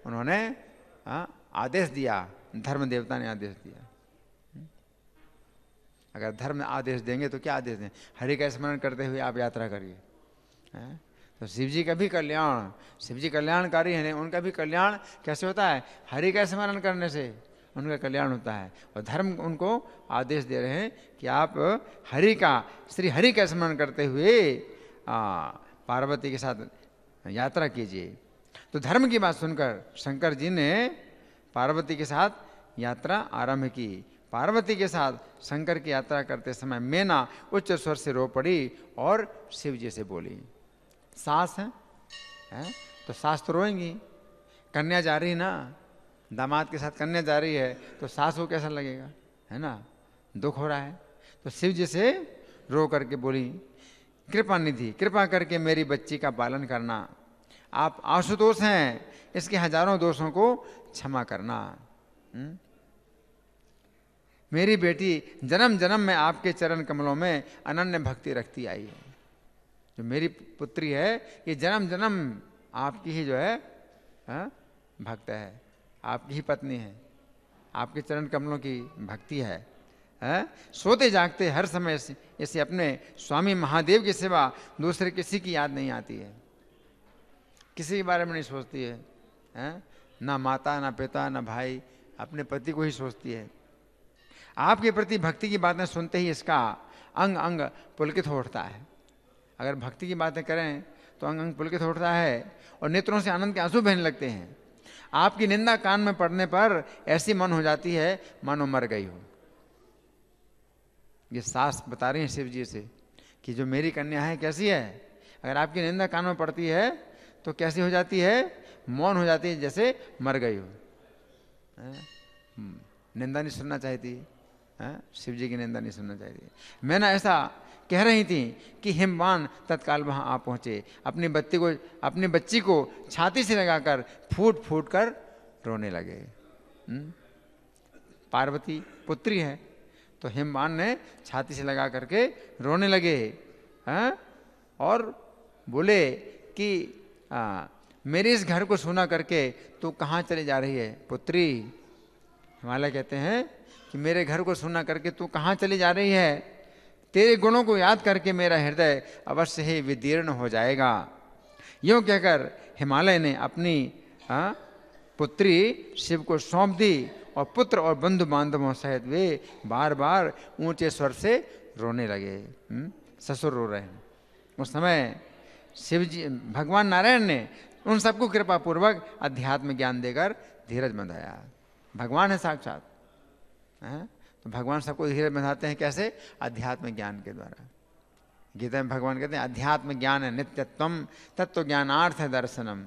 उन्होंने आदेश दिया, धर्म देवता ने आदेश दिया। अगर धर्म आदेश देंगे तो क्या आदेश दें, हरि का स्मरण करते हुए आप यात्रा करिए। तो शिव जी का भी कल्याण, शिव जी कल्याणकारी हैं, उनका भी कल्याण कैसे होता है, हरि का स्मरण करने से उनका कल्याण होता है। और धर्म उनको आदेश दे रहे हैं कि आप हरि का, श्री हरि का स्मरण करते हुए पार्वती के साथ यात्रा कीजिए। तो धर्म की बात सुनकर शंकर जी ने पार्वती के साथ यात्रा आरंभ की। पार्वती के साथ शंकर की यात्रा करते समय मैना उच्च स्वर से रो पड़ी और शिव जी से बोली। सास है तो सास तो रोएंगी, कन्या जा रही ना, दामाद के साथ कन्या जा रही है तो सास को कैसा लगेगा, है ना, दुख हो रहा है। तो शिव जी से रो करके बोली, कृपा निधि कृपा करके मेरी बच्ची का पालन करना, आप आशुतोष हैं, इसके हजारों दोषों को क्षमा करना। मेरी बेटी जन्म जन्म में आपके चरण कमलों में अनन्य भक्ति रखती आई है। जो मेरी पुत्री है ये जन्म जन्म आपकी ही जो है भक्त है, आपकी ही पत्नी है, आपके चरण कमलों की भक्ति है। सोते जागते हर समय ऐसे अपने स्वामी महादेव के सिवा दूसरे किसी की याद नहीं आती है, किसी के बारे में नहीं सोचती है, ना माता ना पिता ना भाई, अपने पति को ही सोचती है। आपके प्रति भक्ति की बातें सुनते ही इसका अंग अंग पुलकित हो उठता है। अगर भक्ति की बातें करें तो अंग अंग पुलकित हो उठता है और नेत्रों से आनंद के आंसू बहने लगते हैं। आपकी निंदा कान में पड़ने पर ऐसी मन हो जाती है मानो मर गई हो। ये सास बता रही हैं शिव जी से कि जो मेरी कन्या है कैसी है, अगर आपकी निंदा कान में पड़ती है तो कैसी हो जाती है, मौन हो जाती है, जैसे मर गई हो। निंदा नहीं सुनना चाहती, शिव जी की निंदा नहीं सुनना चाहती। मैंने ऐसा कह रही थी कि हिमवान तत्काल वहां आ पहुंचे, अपनी बच्ची को छाती से लगाकर फूट फूट कर रोने लगे। पार्वती पुत्री है तो हिमवान ने छाती से लगा करके रोने लगे और बोले कि मेरे इस घर को सुना करके तू कहाँ चली जा रही है पुत्री। हिमालय कहते हैं कि मेरे घर को सुना करके तू कहाँ चली जा रही है, तेरे गुणों को याद करके मेरा हृदय अवश्य ही विदीर्ण हो जाएगा। यूं कहकर हिमालय ने अपनी पुत्री शिव को सौंप दी और पुत्र और बंधु बांधवों सहित वे बार बार ऊंचे स्वर से रोने लगे। ससुर रो रहे हैं। उस समय शिव जी भगवान नारायण ने उन सबको कृपा पूर्वक अध्यात्म ज्ञान देकर धीरज बंधाया। भगवान है साक्षात, तो भगवान सबको धीरज बंधाते हैं कैसे, अध्यात्म ज्ञान के द्वारा। गीता में भगवान कहते हैं अध्यात्म ज्ञान है नित्यत्वम तत्व ज्ञानार्थ है दर्शनम,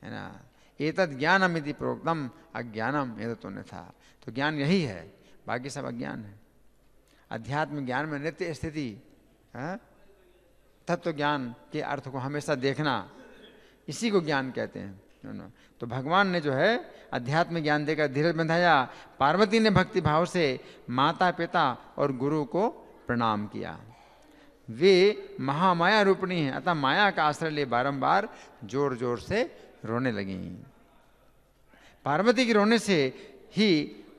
है ना। एतद ज्ञानम यदि प्रोक्तम अज्ञानम एतत् अन्यथा। तो ज्ञान यही है, बाकी सब अज्ञान है। अध्यात्म ज्ञान में नित्य स्थिति, तत्व ज्ञान के अर्थ को हमेशा देखना, इसी को ज्ञान कहते हैं। तो भगवान ने जो है अध्यात्म ज्ञान देकर धीरज बंधाया। पार्वती ने भक्ति भाव से माता पिता और गुरु को प्रणाम किया। वे महामाया रूपिणी हैं, अतः माया का आश्रय ले बारंबार जोर जोर से रोने लगी। पार्वती के रोने से ही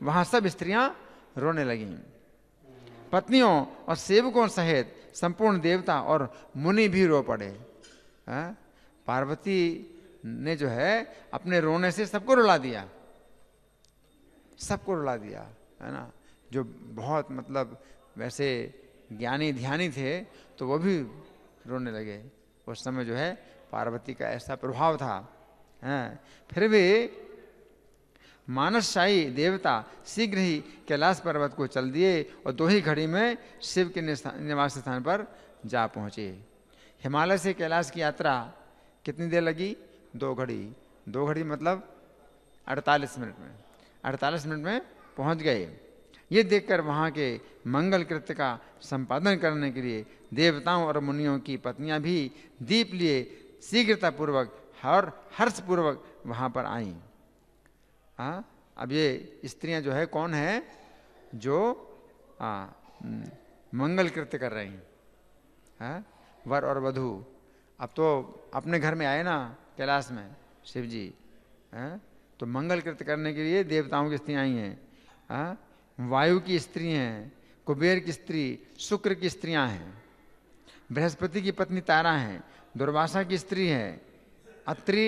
वहां सब स्त्रियां रोने लगीं। पत्नियों और सेवकों सहित संपूर्ण देवता और मुनि भी रो पड़े। पार्वती ने जो है अपने रोने से सबको रुला दिया, सबको रुला दिया, है ना। जो बहुत मतलब वैसे ज्ञानी ध्यानी थे तो वो भी रोने लगे। उस समय जो है पार्वती का ऐसा प्रभाव था। फिर भी मानसशाही देवता शीघ्र ही कैलाश पर्वत को चल दिए और 2 ही घड़ी में शिव के निवास स्थान पर जा पहुँचे। हिमालय से कैलाश की यात्रा कितनी देर लगी, 2 घड़ी। 2 घड़ी मतलब 48 मिनट में, 48 मिनट में पहुँच गए। ये देखकर वहाँ के मंगल कृत्य का संपादन करने के लिए देवताओं और मुनियों की पत्नियां भी दीप लिए शीघ्रतापूर्वक और हर्षपूर्वक वहाँ पर आईं। अब ये स्त्रियां जो है कौन है, जो मंगल कृत्य कर रही हैं, वर और वधू। अब तो अपने घर में आए ना कैलाश में शिव जी, तो मंगल कृत्य करने के लिए देवताओं की स्त्रियां आई हैं। वायु की स्त्री हैं, कुबेर की स्त्री, शुक्र की स्त्रियां हैं, बृहस्पति की पत्नी तारा हैं, दुर्वासा की स्त्री है, अत्रि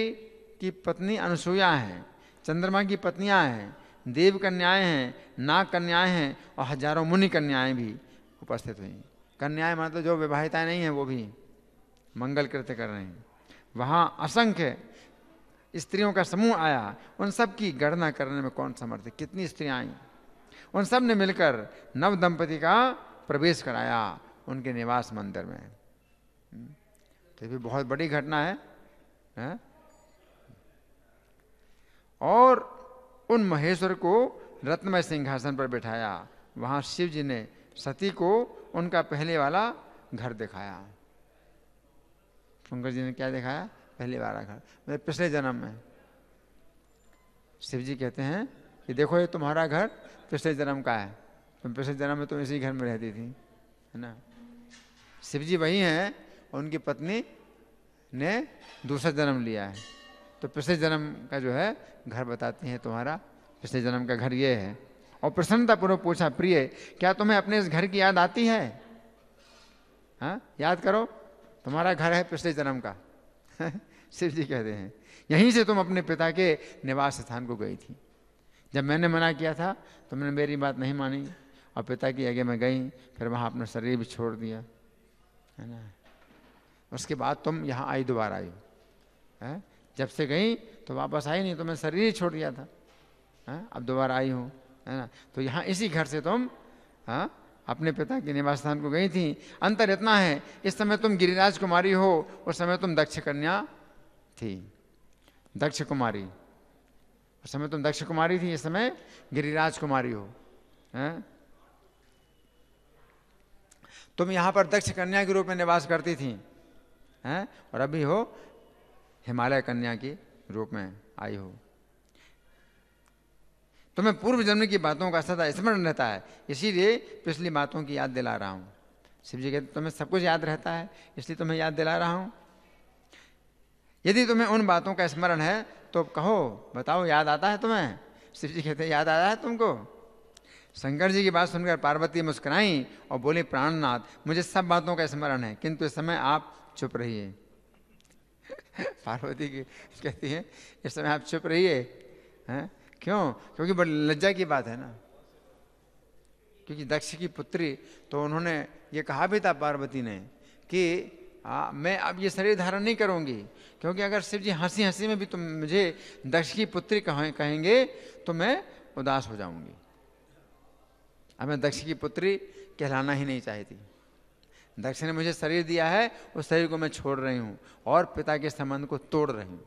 की पत्नी अनुसूया है, चंद्रमा की पत्नियां हैं, देव कन्याएं हैं, नाग कन्याएं हैं और हजारों मुनि कन्याएं भी उपस्थित हुई। कन्याएं मतलब जो विवाहिताएं नहीं हैं वो भी मंगल कृत्य कर रहे हैं। वहाँ असंख्य स्त्रियों का समूह आया। उन सब की गणना करने में कौन समर्थ है, कितनी स्त्रियां आई। उन सब ने मिलकर नव दंपति का प्रवेश कराया उनके निवास मंदिर में। तो ये भी बहुत बड़ी घटना है। और उन महेश्वर को रत्नमय सिंहासन पर बैठाया। वहां शिव जी ने सती को उनका पहले वाला घर दिखाया। शंकर जी ने क्या दिखाया, पहले वाला घर, मतलब पिछले जन्म में। शिव जी कहते हैं कि देखो ये तुम्हारा घर पिछले जन्म का है, तुम पिछले जन्म में तुम इसी घर में रहती थी, है ना। शिव जी वही हैं और उनकी पत्नी ने दूसरा जन्म लिया है। तो पिछले जन्म का जो है घर बताती हैं, तुम्हारा पिछले जन्म का घर ये है। और प्रसन्नतापूर्वक पूछा, प्रिय क्या तुम्हें अपने इस घर की याद आती है? हाँ, याद करो, तुम्हारा घर है पिछले जन्म का। शिव जी कहते हैं यहीं से तुम अपने पिता के निवास स्थान को गई थी। जब मैंने मना किया था तुमने मेरी बात नहीं मानी और पिता की आगे में गई, फिर वहाँ अपना शरीर भी छोड़ दिया, है ना। उसके बाद तुम यहाँ आई, दोबारा आई है। जब से गई तो वापस आई नहीं, तो मैं शरीर ही छोड़ दिया था, है? अब दोबारा आई हूँ, है ना। तो यहाँ इसी घर से तुम अपने पिता के निवास स्थान को गई थी। अंतर इतना है, इस समय तुम गिरिराज कुमारी हो, उस समय तुम दक्ष कन्या थी, दक्ष कुमारी। उस समय तुम दक्ष कुमारी थी, इस समय गिरिराज कुमारी हो, हैं? तुम यहाँ पर दक्ष कन्या के रूप में निवास करती थी, हैं? और अभी हो हिमालय कन्या के रूप में आई हो। तुम्हें पूर्व जन्म की बातों का सदा स्मरण रहता है, इसीलिए पिछली बातों की याद दिला रहा हूँ। शिव जी कहते तुम्हें सब कुछ याद रहता है, इसलिए तुम्हें याद दिला रहा हूँ। यदि तुम्हें उन बातों का स्मरण है तो कहो, बताओ याद आता है तुम्हें? शिव जी कहते याद आता है तुमको? शंकर जी की बात सुनकर पार्वती मुस्कुराई और बोली, प्राणनाथ मुझे सब बातों का स्मरण है, किंतु इस समय आप चुप रहिए। पार्वती की कहती है इस समय आप चुप रहिए, हैं? क्यों? क्योंकि बड़ी लज्जा की बात है ना, क्योंकि दक्ष की पुत्री, तो उन्होंने ये कहा भी था पार्वती ने कि मैं अब ये शरीर धारण नहीं करूंगी, क्योंकि अगर शिव जी हंसी हंसी में भी तुम मुझे दक्ष की पुत्री कहेंगे तो मैं उदास हो जाऊंगी। अब मैं दक्ष की पुत्री कहलाना ही नहीं चाहती। दक्ष ने मुझे शरीर दिया है, उस शरीर को मैं छोड़ रही हूँ और पिता के संबंध को तोड़ रही हूँ।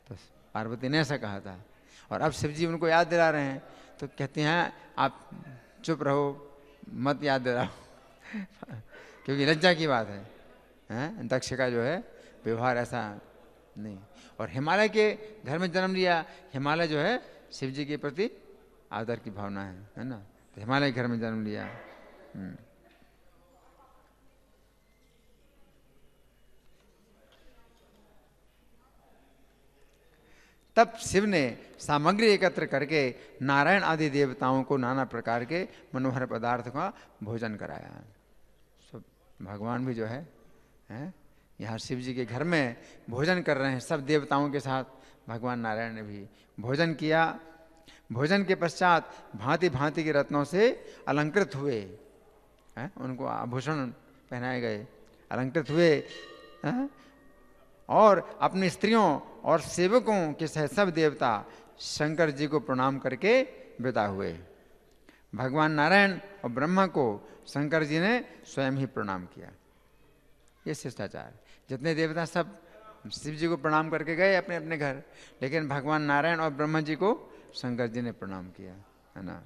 तो पार्वती ने ऐसा कहा था, और अब शिव जी उनको याद दिला रहे हैं, तो कहते हैं आप चुप रहो, मत याद दिलाओ। क्योंकि लज्जा की बात है, हैं? दक्ष का जो है व्यवहार ऐसा नहीं। और हिमालय के घर में जन्म लिया, हिमालय जो है शिव जी के प्रति आदर की भावना है ना। तो हिमालय घर में जन्म लिया। तब शिव ने सामग्री एकत्र करके नारायण आदि देवताओं को नाना प्रकार के मनोहर पदार्थ का भोजन कराया। सब भगवान भी जो है यहाँ शिव जी के घर में भोजन कर रहे हैं, सब देवताओं के साथ भगवान नारायण ने भी भोजन किया। भोजन के पश्चात भांति भांति के रत्नों से अलंकृत हुए, उनको आभूषण पहनाए गए, अलंकृत हुए, और अपनी स्त्रियों और सेवकों के सहित सब देवता शंकर जी को प्रणाम करके विदा हुए। भगवान नारायण और ब्रह्मा को शंकर जी ने स्वयं ही प्रणाम किया। ये शिष्टाचार। जितने देवता सब शिव जी को प्रणाम करके गए अपने अपने घर, लेकिन भगवान नारायण और ब्रह्मा जी को शंकर जी ने प्रणाम किया, है ना।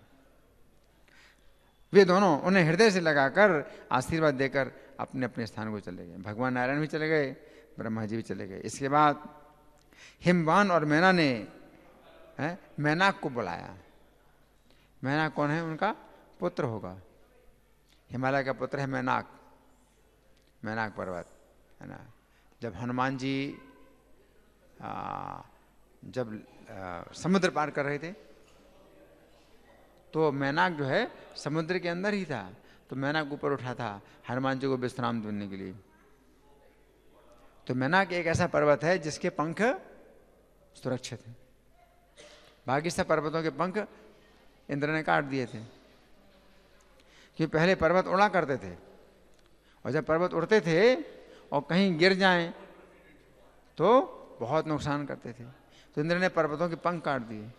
वे दोनों उन्हें हृदय से लगाकर आशीर्वाद देकर अपने अपने स्थान को चले गए। भगवान नारायण भी चले गए, ब्रह्मा जी भी चले गए। इसके बाद हिमवान और मैना ने मैनाक को बुलाया। मैनाक कौन है? उनका पुत्र होगा, हिमालय का पुत्र है मैनाक, मैनाक पर्वत, है ना। जब हनुमान जी जब समुद्र पार कर रहे थे तो मैनाक जो है समुद्र के अंदर ही था, तो मैनाक ऊपर उठा था हनुमान जी को विश्राम देने के लिए। तो मैनाक एक ऐसा पर्वत है जिसके पंख सुरक्षित हैं। बाकी सब पर्वतों के पंख इंद्र ने काट दिए थे, कि पहले पर्वत उड़ा करते थे, और जब पर्वत उड़ते थे और कहीं गिर जाएं तो बहुत नुकसान करते थे, तो इंद्र ने पर्वतों के पंख काट दिए।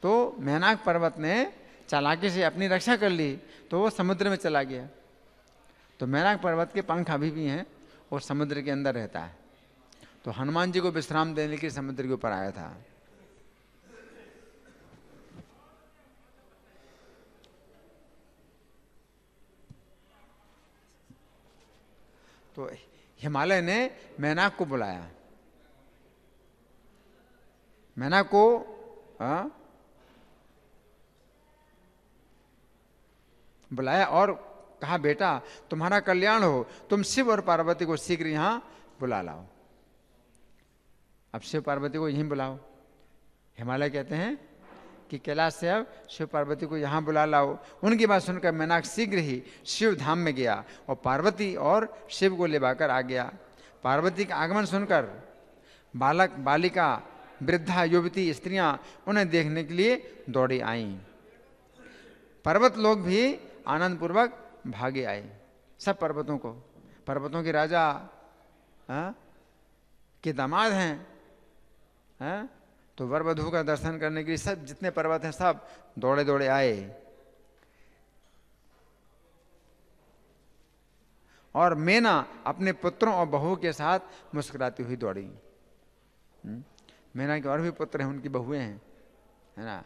तो मैनाक पर्वत ने चालाकी से अपनी रक्षा कर ली, तो वो समुद्र में चला गया। तो मैनाक पर्वत के पंख अभी भी हैं और समुद्र के अंदर रहता है। तो हनुमान जी को विश्राम देने के लिए समुद्र के ऊपर आया था। तो हिमालय ने मैनाक को बुलाया, मैनाक को बुलाया और कहा बेटा तुम्हारा कल्याण हो, तुम शिव और पार्वती को शीघ्र यहाँ बुला लाओ। अब शिव पार्वती को यहीं बुलाओ। हिमालय कहते हैं कि कैलाश से अब शिव पार्वती को यहाँ बुला लाओ। उनकी बात सुनकर मेनाक शीघ्र ही शिव धाम में गया और पार्वती और शिव को लेवाकर आ गया। पार्वती का आगमन सुनकर बालक बालिका वृद्धा युवती स्त्रियां उन्हें देखने के लिए दौड़ी आईं। पर्वत लोग भी आनंद पूर्वक भागे आए। सब पर्वतों को, पर्वतों के राजा के दामाद हैं, तो वर वधू का दर्शन करने के लिए सब जितने पर्वत हैं सब दौड़े दौड़े आए। और मेना अपने पुत्रों और बहू के साथ मुस्कुराती हुई दौड़ी। मेना के और भी पुत्र हैं, उनकी बहुएं हैं, है ना,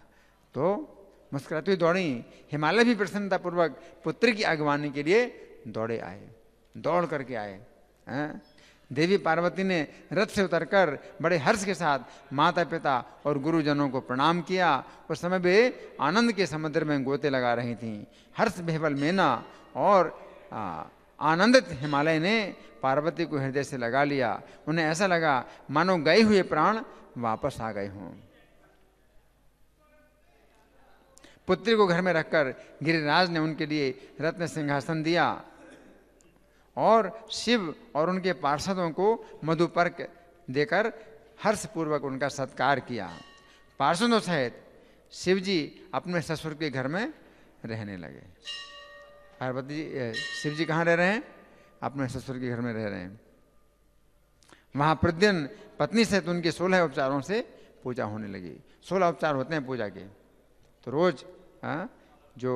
तो मुस्कुराती हुई दौड़ी। हिमालय भी प्रसन्नतापूर्वक पुत्र की अगवानी के लिए दौड़े आए, दौड़ करके आए हैं। देवी पार्वती ने रथ से उतरकर बड़े हर्ष के साथ माता पिता और गुरुजनों को प्रणाम किया। उस समय वे आनंद के समुद्र में गोते लगा रही थीं। हर्ष बेहवल मेना और आनंदित हिमालय ने पार्वती को हृदय से लगा लिया। उन्हें ऐसा लगा मानो गए हुए प्राण वापस आ गए हों। पुत्री को घर में रखकर गिरिराज ने उनके लिए रत्न सिंहासन दिया और शिव और उनके पार्षदों को मधुपर्क देकर हर्षपूर्वक उनका सत्कार किया। पार्षदों सहित शिवजी अपने ससुर के घर में रहने लगे। पार्वती शिवजी कहाँ रह रहे हैं? अपने ससुर के घर में रह रहे हैं। वहाँ प्रतिदिन पत्नी सहित उनके 16 उपचारों से पूजा होने लगी। 16 उपचार होते हैं पूजा के। तो रोज जो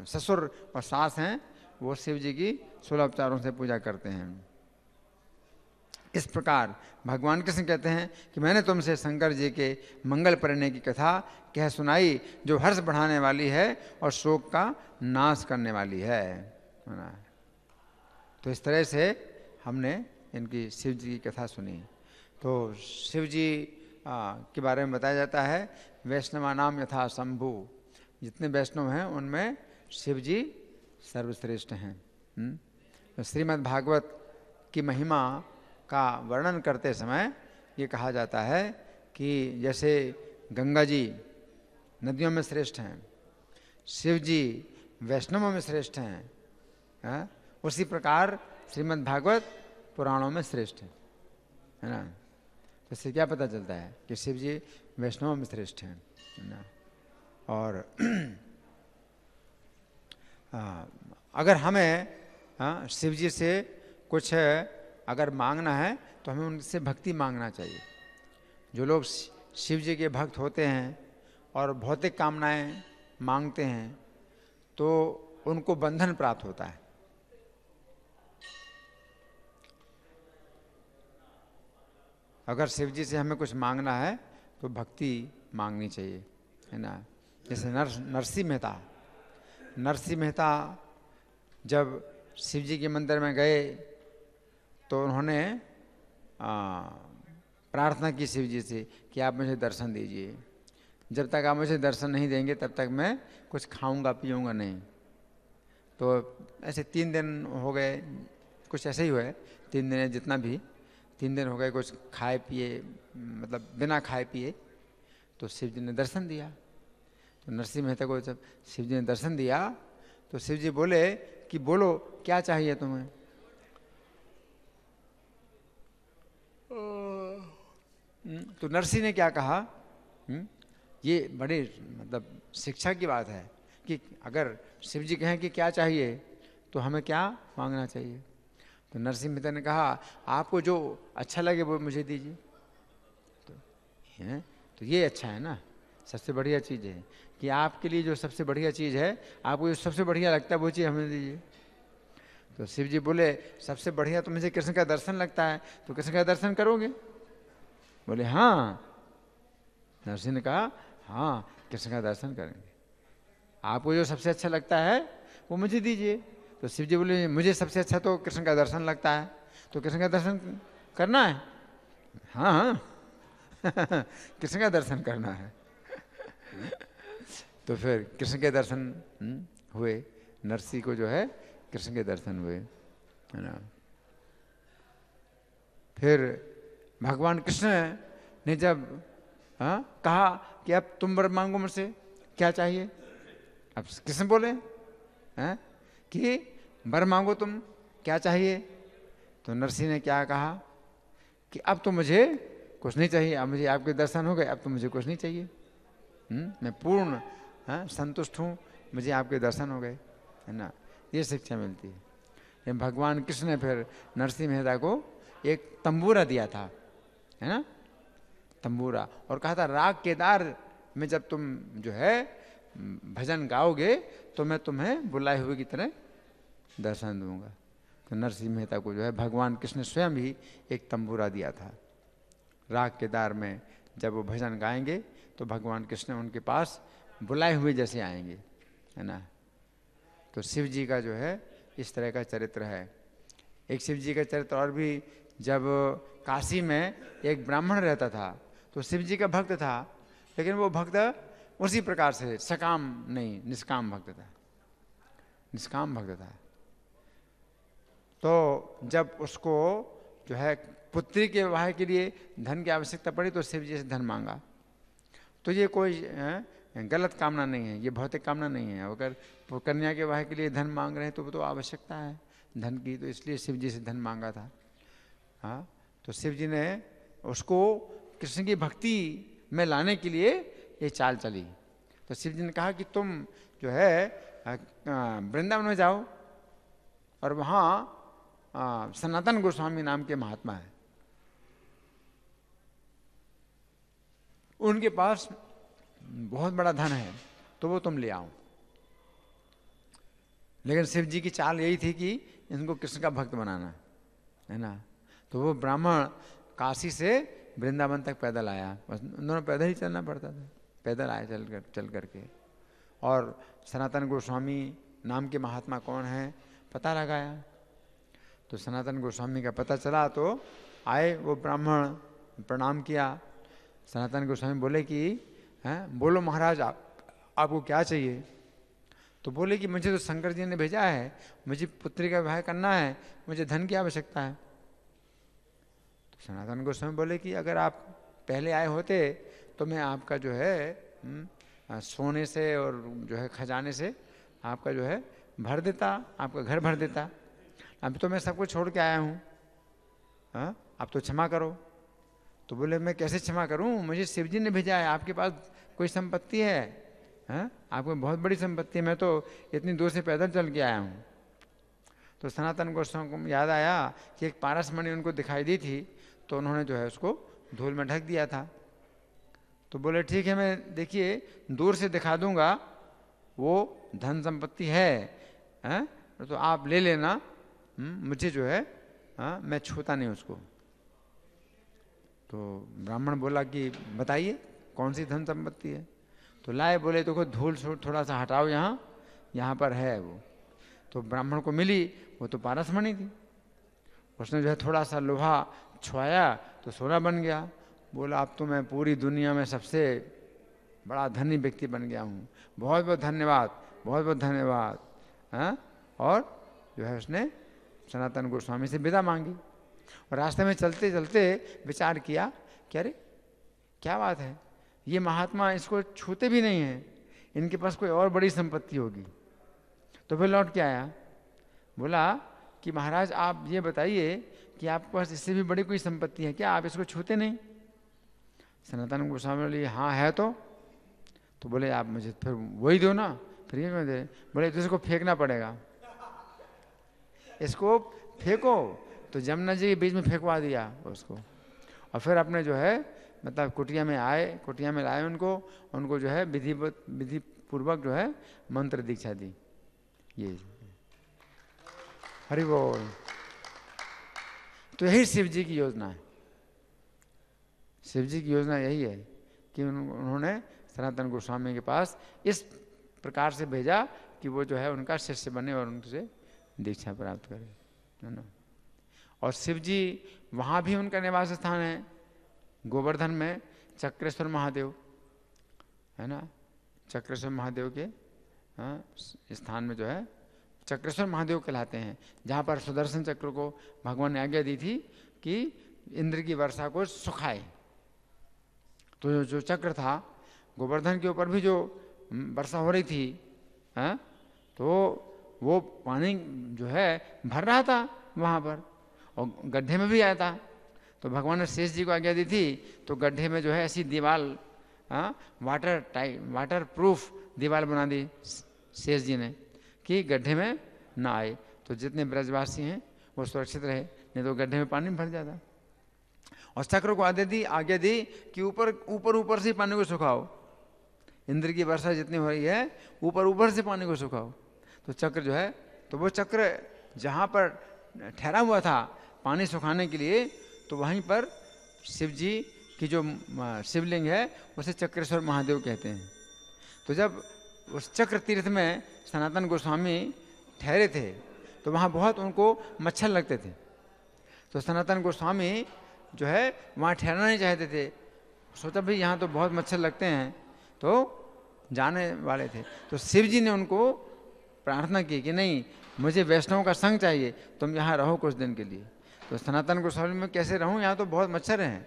ससुर और सास हैं वो शिव जी की 16 उपचारों से पूजा करते हैं। इस प्रकार भगवान कृष्ण कहते हैं कि मैंने तुमसे शंकर जी के मंगल परिणय की कथा कह सुनाई, जो हर्ष बढ़ाने वाली है और शोक का नाश करने वाली है ना। तो इस तरह से हमने इनकी शिव जी की कथा सुनी। तो शिव जी के बारे में बताया जाता है, वैष्णवा नाम यथा शंभु, जितने वैष्णव हैं उनमें शिव जी सर्वश्रेष्ठ हैं। तो श्रीमद् भागवत की महिमा का वर्णन करते समय ये कहा जाता है कि जैसे गंगा जी नदियों में श्रेष्ठ हैं, शिव जी वैष्णवों में श्रेष्ठ हैं, उसी प्रकार श्रीमद् भागवत पुराणों में श्रेष्ठ है ना। तो इससे क्या पता चलता है कि शिव जी वैष्णवों में श्रेष्ठ हैं, है ना। और अगर हमें शिव जी से कुछ अगर मांगना है तो हमें उनसे भक्ति मांगना चाहिए। जो लोग शिव जी के भक्त होते हैं और भौतिक कामनाएं मांगते हैं तो उनको बंधन प्राप्त होता है। अगर शिव जी से हमें कुछ मांगना है तो भक्ति मांगनी चाहिए, है ना। जैसे नरसिंह मेहता जब शिव जी के मंदिर में गए तो उन्होंने प्रार्थना की शिव जी से कि आप मुझे दर्शन दीजिए। जब तक आप मुझे दर्शन नहीं देंगे तब तक मैं कुछ खाऊंगा पीऊंगा नहीं। तो ऐसे 3 दिन हो गए, कुछ ऐसे ही हुए 3 दिन, जितना भी 3 दिन हो गए कुछ खाए पिए, मतलब बिना खाए पिए। तो शिव जी ने दर्शन दिया। तो नरसिंह मेहता को जब शिव जी ने दर्शन दिया तो शिव जी बोले कि बोलो क्या चाहिए तुम्हें। तो नरसिंह ने क्या कहा, ये बड़े मतलब शिक्षा की बात है कि अगर शिव जी कहें कि क्या चाहिए तो हमें क्या मांगना चाहिए। तो नरसिंह मेहता ने कहा आपको जो अच्छा लगे वो मुझे दीजिए। तो ये अच्छा है ना, सबसे बढ़िया चीज़ है कि आपके लिए जो सबसे बढ़िया चीज़ है, आपको जो सबसे बढ़िया लगता है वो चीज़ हमें दीजिए। तो शिव जी बोले सबसे बढ़िया तो मुझे कृष्ण का दर्शन लगता है, तो कृष्ण का दर्शन करोगे? बोले हाँ। नरसिंह ने कहा हाँ कृष्ण का दर्शन करेंगे, आपको जो सबसे अच्छा लगता है वो मुझे दीजिए। तो शिव जी बोले मुझे सबसे अच्छा तो कृष्ण का दर्शन लगता है, तो कृष्ण का दर्शन करना है। हाँ हाँ कृष्ण का दर्शन करना है। तो फिर कृष्ण के दर्शन हुए। नरसी को जो है कृष्ण के दर्शन हुए, है ना। फिर भगवान कृष्ण ने जब कहा कि अब तुम वर मांगो मुझसे, क्या चाहिए। अब कृष्ण बोले कि वर मांगो तुम, क्या चाहिए। तो नरसिंह ने क्या कहा कि अब तो मुझे कुछ नहीं चाहिए, अब मुझे आपके दर्शन हो गए, अब तो मुझे कुछ नहीं चाहिए। मैं पूर्ण संतुष्ट हूँ, मुझे आपके दर्शन हो गए, है ना। ये शिक्षा मिलती है। भगवान कृष्ण ने फिर नरसिंह मेहता को एक तंबूरा दिया था, है ना, तंबूरा, और कहा था राग केदार में जब तुम जो है भजन गाओगे तो मैं तुम्हें बुलाए हुए की तरह दर्शन दूंगा। तो नरसिंह मेहता को जो है भगवान कृष्ण ने स्वयं ही एक तंबूरा दिया था। राग केदार में जब वो भजन गाएंगे तो भगवान कृष्ण उनके पास बुलाए हुए जैसे आएंगे, है ना। तो शिव जी का जो है इस तरह का चरित्र है। एक शिव जी का चरित्र और भी, जब काशी में एक ब्राह्मण रहता था तो शिव जी का भक्त था, लेकिन वो भक्त उसी प्रकार से सकाम नहीं, निष्काम भक्त था, निष्काम भक्त था। तो जब उसको जो है पुत्री के विवाह के लिए धन की आवश्यकता पड़ी तो शिव जी से धन मांगा। तो ये कोई गलत कामना नहीं है, ये भौतिक कामना नहीं है। अगर कन्या के विवाह के लिए धन मांग रहे हैं तो वो तो आवश्यकता है धन की, तो इसलिए शिव जी से धन मांगा था। हाँ, तो शिव जी ने उसको कृष्ण की भक्ति में लाने के लिए ये चाल चली। तो शिव जी ने कहा कि तुम जो है वृंदावन में जाओ और वहाँ सनातन गोस्वामी नाम के महात्मा है, उनके पास बहुत बड़ा धन है, तो वो तुम ले आओ। लेकिन शिव जी की चाल यही थी कि इनको कृष्ण का भक्त बनाना, है ना। तो वो ब्राह्मण काशी से वृंदावन तक पैदल आया, बस उन्होंने पैदल ही चलना पड़ता था, पैदल आया चल करके। और सनातन गोस्वामी नाम के महात्मा कौन है पता लगाया। तो सनातन गोस्वामी का पता चला तो आए वो ब्राह्मण, प्रणाम किया। सनातन गोस्वामी बोले कि बोलो महाराज आपको क्या चाहिए। तो बोले कि मुझे तो शंकर जी ने भेजा है, मुझे पुत्री का विवाह करना है, मुझे धन की आवश्यकता है। तो सनातन गोस्वामी बोले कि अगर आप पहले आए होते तो मैं आपका जो है सोने से और जो है खजाने से आपका जो है भर देता, आपका घर भर देता। अब तो मैं सब कुछ छोड़ के आया हूँ, आप तो क्षमा करो। तो बोले मैं कैसे क्षमा करूँ, मुझे शिव जी ने भेजा है, आपके पास कोई संपत्ति है, आपको बहुत बड़ी संपत्ति है, मैं तो इतनी दूर से पैदल चल के आया हूँ। तो सनातन गोस्वामी को याद आया कि एक पारसमणि उनको दिखाई दी थी, तो उन्होंने जो है उसको धूल में ढक दिया था। तो बोले ठीक है, मैं देखिए दूर से दिखा दूंगा, वो धन संपत्ति है तो आप ले लेना, मुझे जो है मैं छूता नहीं उसको। तो ब्राह्मण बोला कि बताइए कौन सी धन संपत्ति है। तो लाए, बोले देखो धूल थोड़ा सा हटाओ, यहाँ पर है वो। तो ब्राह्मण को मिली, वो तो पारसमणि थी। उसने जो है थोड़ा सा लोहा छुआया तो सोना बन गया। बोला अब तो मैं पूरी दुनिया में सबसे बड़ा धनी व्यक्ति बन गया हूँ, बहुत बहुत धन्यवाद, बहुत बहुत धन्यवाद। और जो है उसने सनातन गोस्वामी से विदा मांगी। और रास्ते में चलते चलते विचार किया कि अरे क्या बात है, ये महात्मा इसको छूते भी नहीं हैं, इनके पास कोई और बड़ी संपत्ति होगी। तो फिर लौट के आया, बोला कि महाराज आप ये बताइए कि आपके पास इससे भी बड़ी कोई संपत्ति है क्या, आप इसको छूते नहीं। सनातन गोस्वामी बोले हाँ है तो बोले आप मुझे फिर वही दो ना, फिर ये क्यों दे। बोले तो इसको फेंकना पड़ेगा, इसको फेंको। तो जमुना जी के बीच में फेंकवा दिया उसको। और फिर अपने जो है मतलब कुटिया में आए, कुटिया में लाए उनको जो है विधि पूर्वक जो है मंत्र दीक्षा दी। ये हरि बोल। तो यही शिव जी की योजना है, शिव जी की योजना यही है कि उन्होंने सनातन गोस्वामी के पास इस प्रकार से भेजा कि वो जो है उनका शिष्य बने और उनसे दीक्षा प्राप्त करे, है ना। और शिव जी वहाँ भी उनका निवास स्थान है, गोवर्धन में चक्रेश्वर महादेव, है ना। चक्रेश्वर महादेव के स्थान में जो है चक्रेश्वर महादेव कहलाते हैं, जहाँ पर सुदर्शन चक्र को भगवान ने आज्ञा दी थी कि इंद्र की वर्षा को सुखाए। तो जो चक्र था गोवर्धन के ऊपर भी जो वर्षा हो रही थी, तो वो पानी जो है भर रहा था वहाँ पर और गड्ढे में भी आया था। तो भगवान ने शेष जी को आज्ञा दी थी, तो गड्ढे में जो है ऐसी दीवार, वाटर प्रूफ दीवार बना दी शेष जी ने कि गड्ढे में ना आए, तो जितने ब्रजवासी हैं वो सुरक्षित रहे, नहीं तो गड्ढे में पानी भर जाता। और चक्र को आज्ञा दी कि ऊपर से पानी को सुखाओ, इंद्र की वर्षा जितनी हो रही है ऊपर से पानी को सुखाओ। तो चक्र जो है, तो वो चक्र जहाँ पर ठहरा हुआ था पानी सुखाने के लिए, तो वहीं पर शिव जी की जो शिवलिंग है उसे चक्रेश्वर महादेव कहते हैं। तो जब उस चक्र तीर्थ में सनातन गोस्वामी ठहरे थे तो वहाँ बहुत उनको मच्छर लगते थे। तो सनातन गोस्वामी जो है वहाँ ठहरना नहीं चाहते थे, सोचा भाई यहाँ तो बहुत मच्छर लगते हैं, तो जाने वाले थे। तो शिव जी ने उनको प्रार्थना की कि नहीं, मुझे वैष्णव का संग चाहिए, तुम यहाँ रहो कुछ दिन के लिए। तो सनातन गोस्वामी में कैसे रहूँ, यहाँ तो बहुत मच्छर हैं।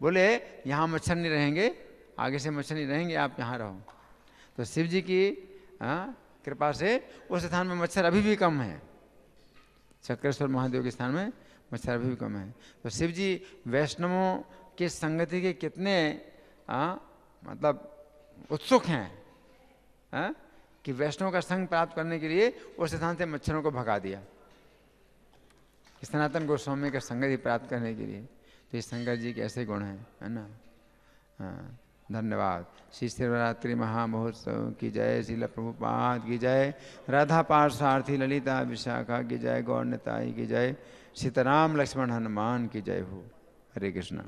बोले यहाँ मच्छर नहीं रहेंगे, आगे से मच्छर नहीं रहेंगे, आप यहाँ रहो। तो शिव जी की कृपा से उस स्थान में मच्छर अभी भी कम है, चक्रेश्वर महादेव के स्थान में मच्छर अभी भी कम है। तो शिव जी वैष्णवों के संगति के कितने मतलब उत्सुक हैं कि वैष्णव का संग प्राप्त करने के लिए उस स्थान से मच्छरों को भगा दिया, सनातन गोस्वामी का संगति प्राप्त करने के लिए। तो ये शंकर जी के ऐसे गुण हैं, है ना। हाँ, धन्यवाद। श्री शिवरात्रि महामहोत्सव की जय, श्रील प्रभुपाद की जय, राधा पार्थसारथी ललिता विशाखा की जय, गौर निताई की जय, सीताराम लक्ष्मण हनुमान की जय हो। हरे कृष्ण।